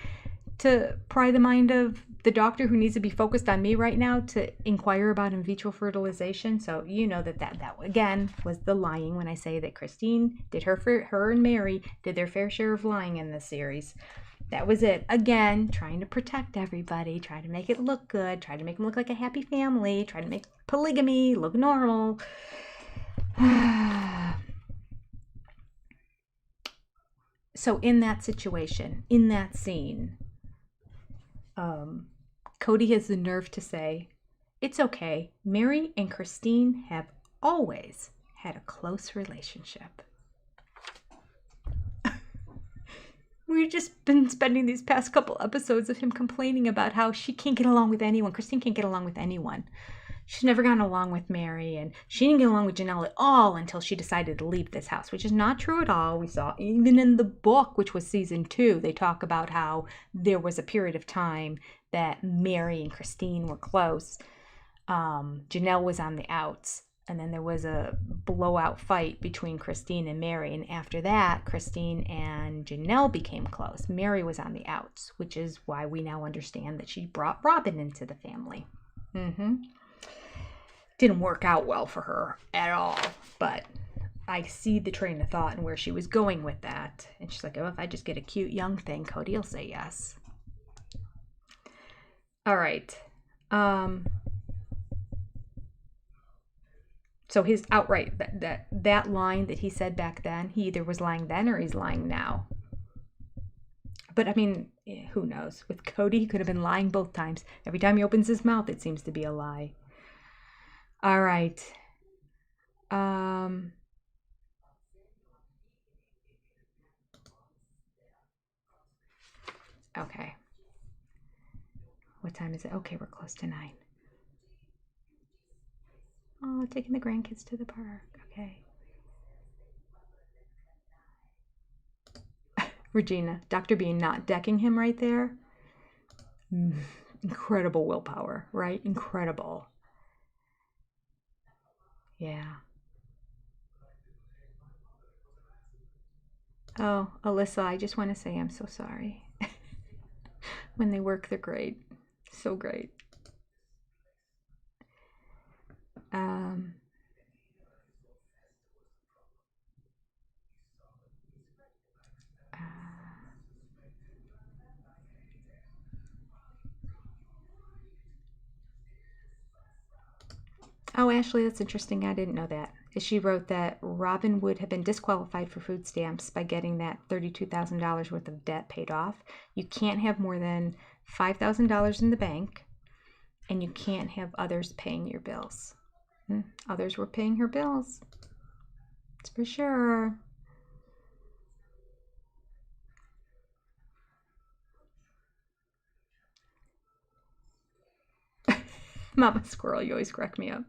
to pry the mind of the doctor who needs to be focused on me right now to inquire about in vitro fertilization. So that again was the lying when I say that Christine did her and Mary did their fair share of lying in this series. That was it. Again, trying to protect everybody, trying to make it look good, trying to make them look like a happy family, trying to make polygamy look normal. So in that situation, in that scene, Cody has the nerve to say, it's okay. Mary and Christine have always had a close relationship. We've just been spending these past couple episodes of him complaining about how she can't get along with anyone. Christine can't get along with anyone. She's never gotten along with Mary, and she didn't get along with Janelle at all until she decided to leave this house, which is not true at all. We saw even in the book, which was season 2, they talk about how there was a period of time that Mary and Christine were close. Janelle was on the outs, and then there was a blowout fight between Christine and Mary, and after that, Christine and Janelle became close. Mary was on the outs, which is why we now understand that she brought Robin into the family. Didn't work out well for her at all, but I see the train of thought and where she was going with that. And she's like, oh, if I just get a cute young thing, Cody will say yes. All right. So his outright, that line that he said back then, he either was lying then or he's lying now. But I mean, who knows? With Cody, he could have been lying both times. Every time he opens his mouth, it seems to be a lie. All right. Okay. What time is it? Okay, we're close to 9. Oh, taking the grandkids to the park. Okay. Regina, Dr. Bean not decking him right there. Incredible willpower, right? Incredible. Yeah. Oh, Alyssa, I just want to say I'm so sorry. When they work, they're great. So great. Oh, Ashley, that's interesting. I didn't know that. She wrote that Robin would have been disqualified for food stamps by getting that $32,000 worth of debt paid off. You can't have more than $5,000 in the bank, and you can't have others paying your bills. Others were paying her bills. That's for sure. Mama Squirrel, you always crack me up.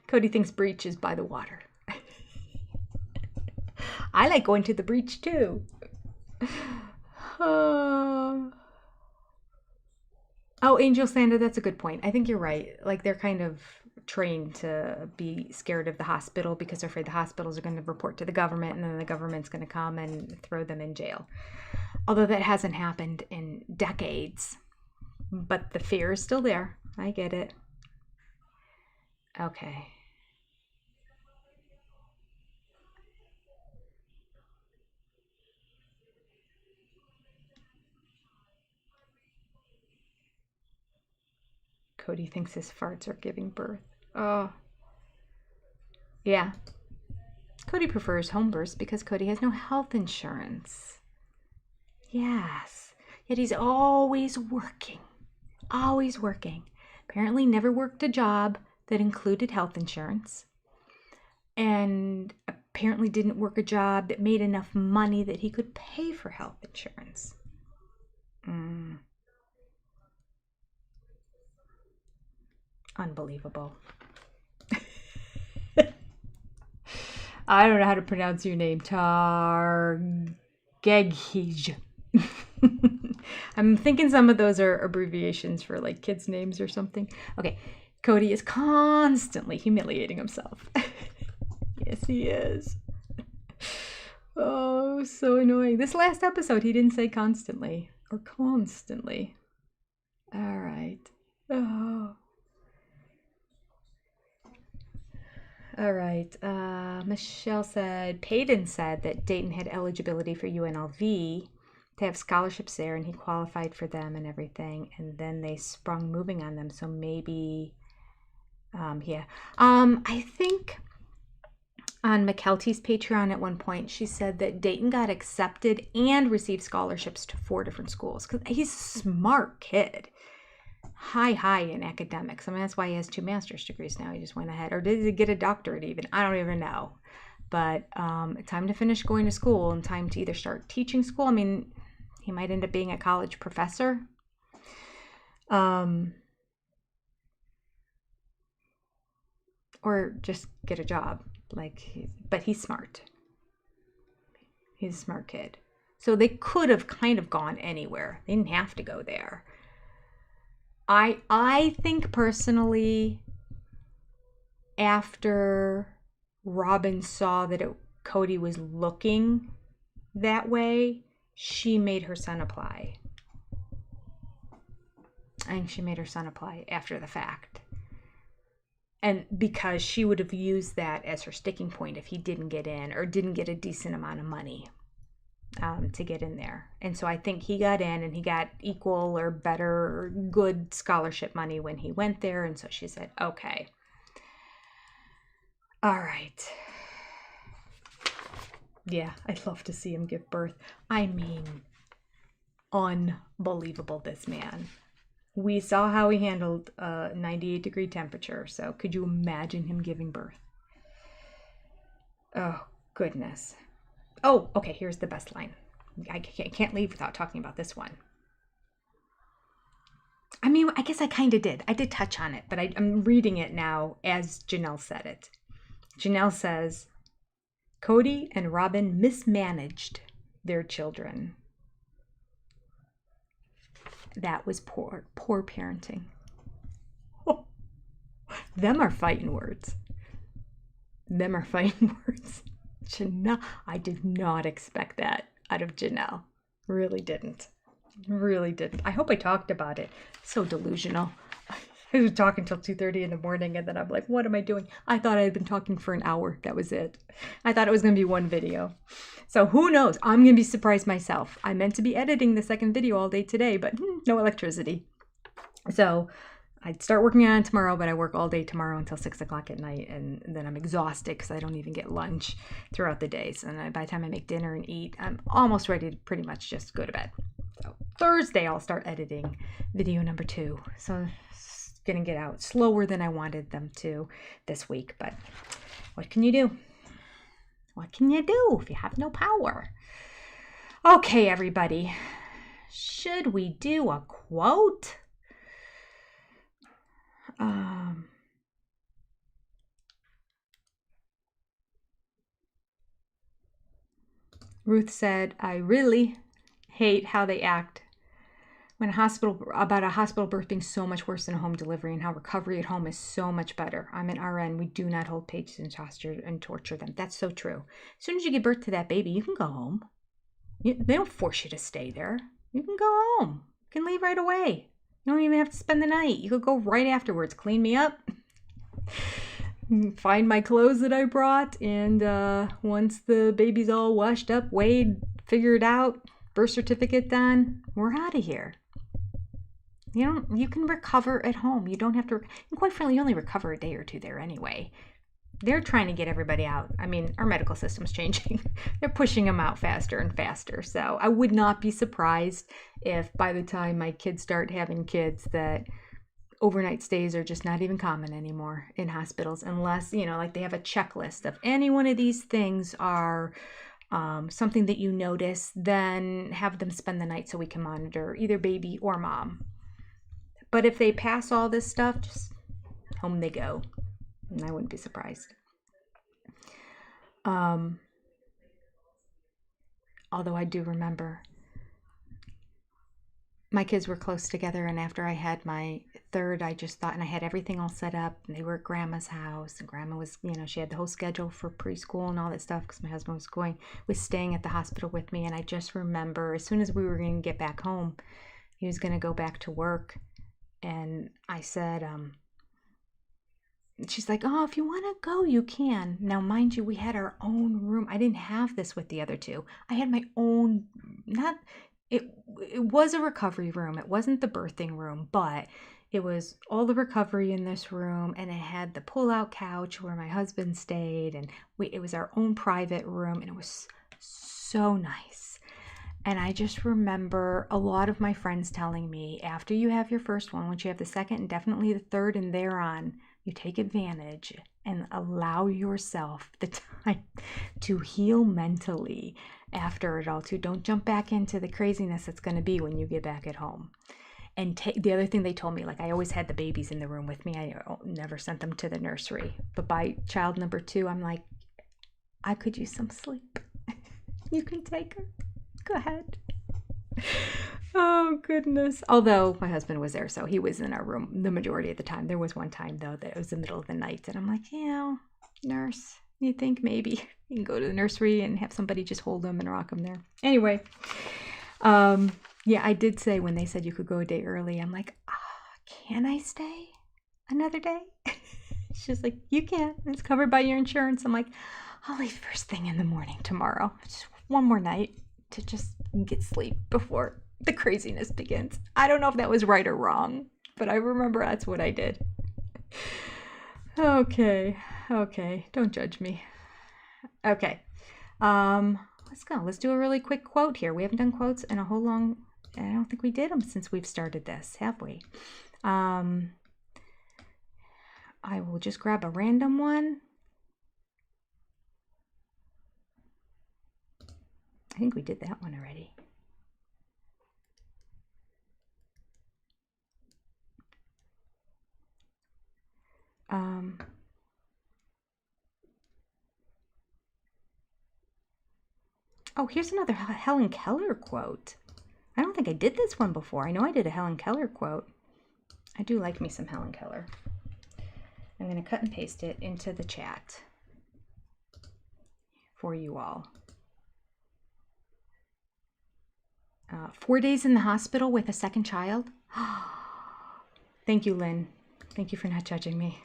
Cody thinks Breach is by the water. I like going to the Breach too. Oh, Angel Santa, that's a good point. I think you're right. Like, they're kind of trained to be scared of the hospital because they're afraid the hospitals are going to report to the government and then the government's going to come and throw them in jail. Although that hasn't happened in decades. But the fear is still there. I get it. Okay. Cody thinks his farts are giving birth. Oh. Yeah. Cody prefers home births because Cody has no health insurance. Yes. Yet he's always working. Always working. Apparently never worked a job that included health insurance. And apparently didn't work a job that made enough money that he could pay for health insurance. Unbelievable. I don't know how to pronounce your name. Targeghij. I'm thinking some of those are abbreviations for like kids' names or something. Okay, Cody is constantly humiliating himself. Yes, he is. Oh, so annoying. This last episode, he didn't say constantly or constantly. All right. Oh. All right. Michelle said, Peyton said that Dayton had eligibility for UNLV to have scholarships there, and he qualified for them and everything. And then they sprung moving on them. So maybe, yeah. I think on McKelty's Patreon at one point, she said that Dayton got accepted and received scholarships to 4 different schools because he's a smart kid. High in academics. I mean, that's why he has 2 master's degrees now. He just went ahead. Or did he get a doctorate even? I don't even know. But time to finish going to school and time to either start teaching school. I mean, he might end up being a college professor. Or just get a job. But he's smart. He's a smart kid. So they could have kind of gone anywhere. They didn't have to go there. I think personally, after Robin saw that Cody was looking that way, she made her son apply. I think she made her son apply after the fact. And because she would have used that as her sticking point if he didn't get in or didn't get a decent amount of money. To get in there. And so I think he got in and he got equal or better or good scholarship money when he went there. And so she said, okay. All right. Yeah, I'd love to see him give birth. I mean, unbelievable, this man. We saw how he handled a 98-degree temperature. So could you imagine him giving birth? Oh, goodness. Oh, okay, here's the best line. I can't leave without talking about this one. I mean, I guess I kind of did. I did touch on it, but I'm reading it now as Janelle said it. Janelle says, Cody and Robin mismanaged their children. That was poor parenting. Oh, them are fighting words. Janelle, I did not expect that out of Janelle. Really didn't. I hope I talked about it. So delusional. I was talking until 2:30 in the morning and then I'm like, what am I doing? I thought I had been talking for an hour. That was it. I thought it was going to be one video. So who knows? I'm going to be surprised myself. I meant to be editing the second video all day today, but no electricity. So I'd start working on it tomorrow, but I work all day tomorrow until 6 o'clock at night, and then I'm exhausted because I don't even get lunch throughout the day. So by the time I make dinner and eat, I'm almost ready to pretty much just go to bed. So Thursday, I'll start editing video number 2. So it's going to get out slower than I wanted them to this week, but what can you do? What can you do if you have no power? Okay, everybody. Should we do a quote? Ruth said, I really hate how they act about a hospital birth being so much worse than a home delivery and how recovery at home is so much better. I'm an RN. We do not hold patients hostage and torture them. That's so true. As soon as you give birth to that baby, you can go home. They don't force you to stay there. You can go home. You can leave right away. You don't even have to spend the night. You could go right afterwards. Clean me up. Find my clothes that I brought. And once the baby's all washed up, weighed, figured out, birth certificate done, we're out of here. You can recover at home. You don't have to. And quite frankly, you only recover a day or 2 there anyway. they're trying to get everybody out. I mean, our medical system's changing. They're pushing them out faster and faster. So I would not be surprised if by the time my kids start having kids that overnight stays are just not even common anymore in hospitals, unless, like they have a checklist of any one of these things are something that you notice, then have them spend the night so we can monitor either baby or mom. But if they pass all this stuff, just home they go. And I wouldn't be surprised. Although I do remember my kids were close together, and after I had my third, I just thought, and I had everything all set up, and they were at grandma's house, and grandma was, she had the whole schedule for preschool and all that stuff, because my husband was staying at the hospital with me. And I just remember as soon as we were going to get back home, he was going to go back to work, and I said, she's like, oh, if you want to go, you can. Now, mind you, we had our own room. I didn't have this with the other two. I had my own, it was a recovery room. It wasn't the birthing room, but it was all the recovery in this room, and it had the pull-out couch where my husband stayed, and it was our own private room, and it was so nice. And I just remember a lot of my friends telling me, after you have your first one, once you have the second and definitely the third and thereon, you take advantage and allow yourself the time to heal mentally after it all too. Don't jump back into the craziness that's going to be when you get back at home. And the other thing they told me, like, I always had the babies in the room with me. I never sent them to the nursery. But by child number 2, I'm like, I could use some sleep. You can take her. Go ahead. Oh, goodness. Although my husband was there, so he was in our room the majority of the time. There was one time, though, that it was the middle of the night, and I'm like, nurse, you think maybe you can go to the nursery and have somebody just hold him and rock him there. Anyway, yeah, I did say when they said you could go a day early, I'm like, can I stay another day? She's like, you can. It's covered by your insurance. I'm like, I'll leave first thing in the morning tomorrow. Just one more night to just get sleep before the craziness begins. I don't know if that was right or wrong, but I remember that's what I did. Okay. Don't judge me. Okay. Let's go. Let's do a really quick quote here. We haven't done quotes in a whole long, I don't think we did them since we've started this, have we? I will just grab a random one. I think we did that one already. Oh, here's another Helen Keller quote. I don't think I did this one before. I know I did a Helen Keller quote. I do like me some Helen Keller. I'm going to cut and paste it into the chat for you all. 4 days in the hospital with a second child. Thank you, Lynn. Thank you for not judging me.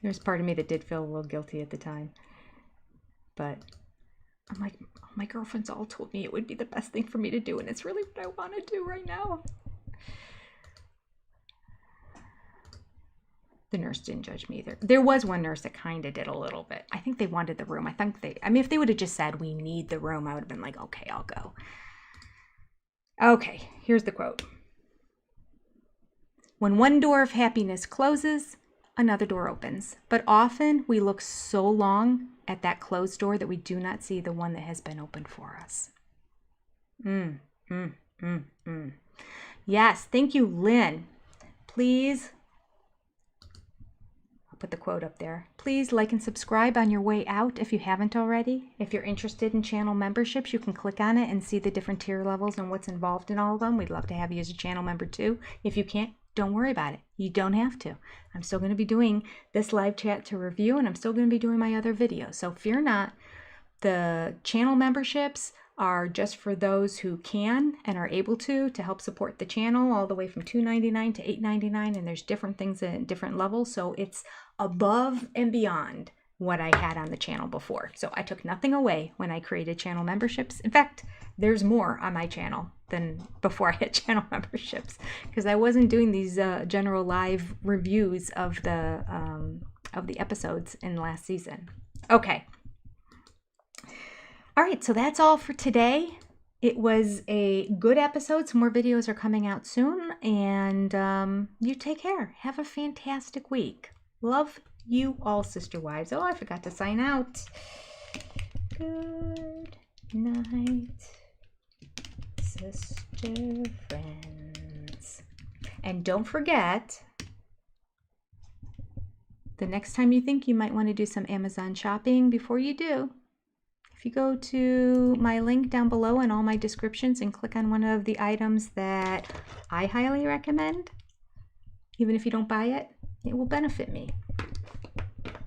There's part of me that did feel a little guilty at the time. But I'm like, my girlfriends all told me it would be the best thing for me to do, and it's really what I want to do right now. The nurse didn't judge me either. There was one nurse that kind of did a little bit. I think they wanted the room. I mean, if they would have just said, we need the room, I would have been like, okay, I'll go. Okay, here's the quote. When one door of happiness closes, another door opens. But often we look so long at that closed door that we do not see the one that has been opened for us. Yes, thank you, Lynn. Please, I'll put the quote up there. Please like and subscribe on your way out if you haven't already. If you're interested in channel memberships, you can click on it and see the different tier levels and what's involved in all of them. We'd love to have you as a channel member too. If you can't, don't worry about it. You don't have to. I'm still going to be doing this live chat to review, and I'm still going to be doing my other videos. So fear not. The channel memberships are just for those who can and are able to help support the channel, all the way from $2.99 to $8.99, and there's different things at different levels. So it's above and beyond what I had on the channel before. So I took nothing away when I created channel memberships. In fact, there's more on my channel than before I had channel memberships, because I wasn't doing these general live reviews of the of the episodes in last season. Okay. All right, so that's all for today. It was a good episode. Some more videos are coming out soon. And you take care. Have a fantastic week. Love you all, Sister Wives. Oh, I forgot to sign out. Good night, sister friends. And don't forget, the next time you think you might want to do some Amazon shopping, before you do, if you go to my link down below in all my descriptions and click on one of the items that I highly recommend, even if you don't buy it, it will benefit me.